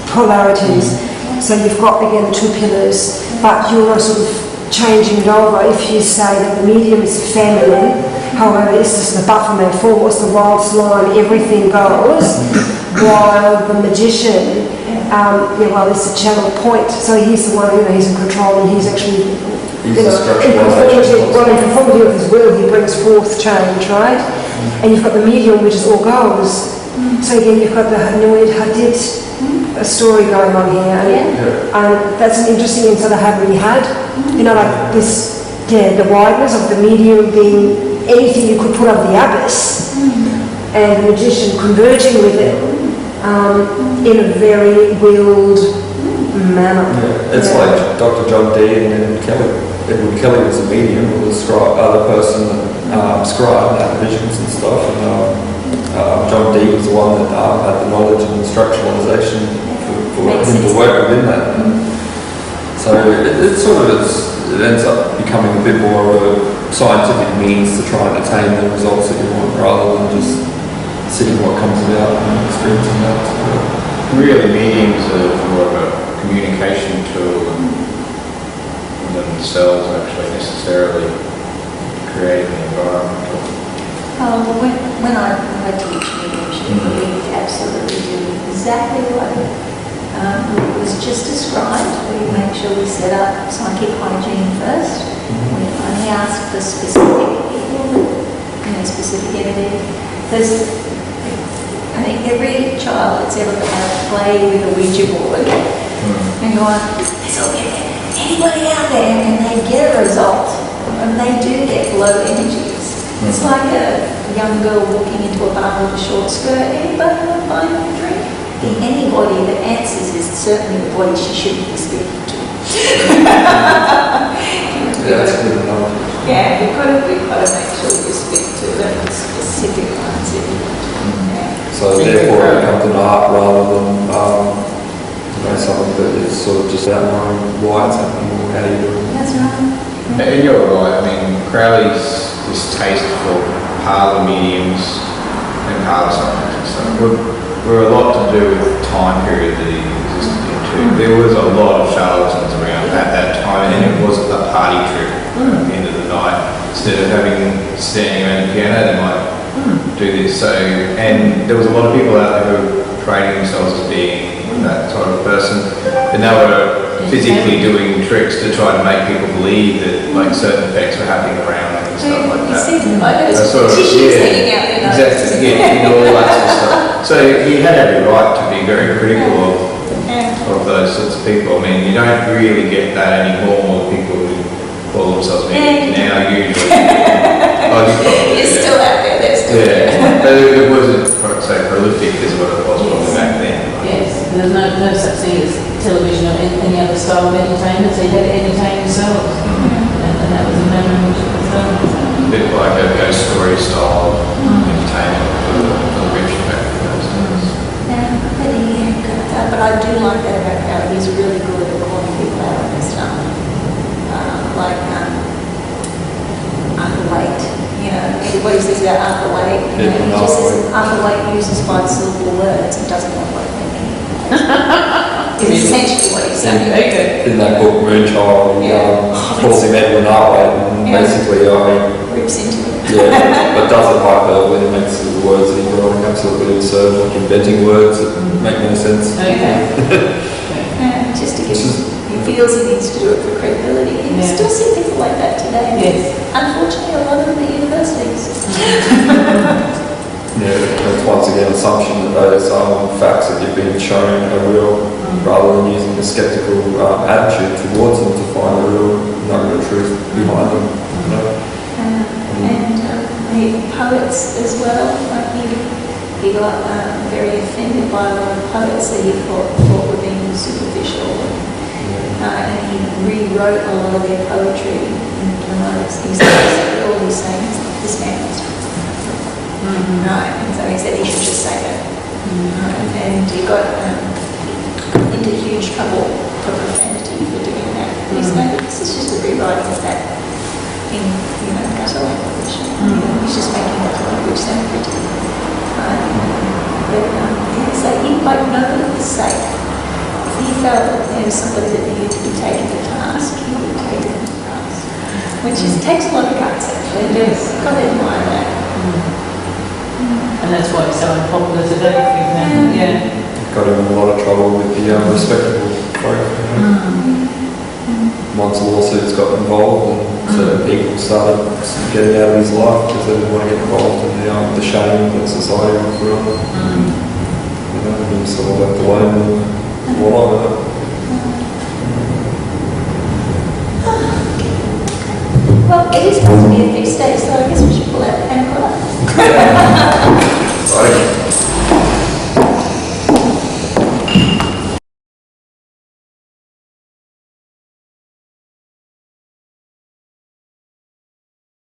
polarities. So you've got again the two pillars, but you're sort of changing it over if you say that the medium is feminine, however this is the Baphomet form, it's the wild slime, everything goes, while the magician, it's a channel point, so he's the one, he's in control and he's actually, in conformity with his will, he brings forth change, right? And you've got the medium, which is all goes. So again, you've got the Hanouid Hadith story going on here, and that's an interesting insight I haven't really had. Like this, the wideness of the medium being anything you could put up the abyss, and the magician converging with it in a very willed manner. It's like Dr. John Dee and Edward Kelly. Edward Kelly was a medium, or the other person that scribed had visions and stuff, and John Dee was the one that had the knowledge and instructionalization for him to work within that. So it ends up becoming a bit more of a scientific means to try and attain the results that you want, rather than just seeing what comes about and experiencing that. Really, mediums are more of a communication tool than themselves actually necessarily creating the environment. When I teach mediumship, we absolutely do exactly what was just described. We make sure we set up psychic hygiene first. We only ask for specific people, specific entity. There's, I think every child that's ever had to play with a Ouija board and gone, anybody out there, and they get a result, and they do get low energies. It's like a young girl walking into a bar with a short skirt. Anybody want to buy me a drink? The anybody that answers is certainly the body she shouldn't be speaking to. That's good enough. Yeah, we've got to make sure we speak to them specific ones. So therefore it becomes an art rather than something that is sort of just outlining why it's happening or how you do it. That's right. And you're right, I mean, Crowley's distaste for parlour mediums and parlour scientists and stuff were a lot to do with the time period that he existed in too. There was a lot of charlatans around at that time, and it was a party trick at the end of the night. Instead of standing around the piano, they might do this. So, and there was a lot of people out there who were training themselves as being that type of person, and they were physically doing tricks to try to make people believe that like certain effects were happening around them and stuff like that. Exactly, all that sort of stuff. So he had every right to be very critical of those sorts of people. I mean, you don't really get that anymore with people who call themselves mediums now, usually. It's still out there, there's still there. But it wasn't so prolific as what it was probably back then. Yes, there's no such thing as television or any other style of entertainment, so you had to entertain yourselves. And that was the manner in which it was done. A bit like a ghost story style entertainment for the rich back in those days. But I do like that about Crowley. He's really good at calling people out on their stuff. Uncle Wait. Everybody says about Uncle Wait. He just says Uncle Wait uses 5 syllable words and doesn't know what they mean. It's essentially what he's saying. In that book, Moonchild, calls him Edwin Artway, and basically, rips into it. but does it hyperbole and makes the words that he's writing absolutely absurd, like inventing words that make no sense. Just to give he feels he needs to do it for credibility. And you still see people like that today. Yes. Unfortunately, a lot of them at universities. That's once again assumption that those facts that you've been shown are real, rather than using a skeptical attitude towards them to find the real nugget of truth behind them. You know? And poets as well. Like he got very offended by a lot of poets that he thought were being superficial. And he rewrote a lot of their poetry in the notes. He said, all he's saying is that this man was right. And so he said he should just say that. And he got into huge trouble for profanity for doing that. And he said, this is just a rewriting of that in, gutter language. He's just making that language sound pretty. But so he quite noble for sake. If he felt that there was somebody that needed to be taken to task, he would take them to task. Which takes a lot of guts, actually. It does. You've got to admire that. And that's why it's so unpopular today, for example. Yeah. Got him in a lot of trouble with the respectable folk. Once lawsuits got involved and certain people started getting out of his life because they didn't want to get involved in the shame that society would put on them. He sort of left alone and what of it. Well, it is going to be a big stage, so I guess we should pull out the pen.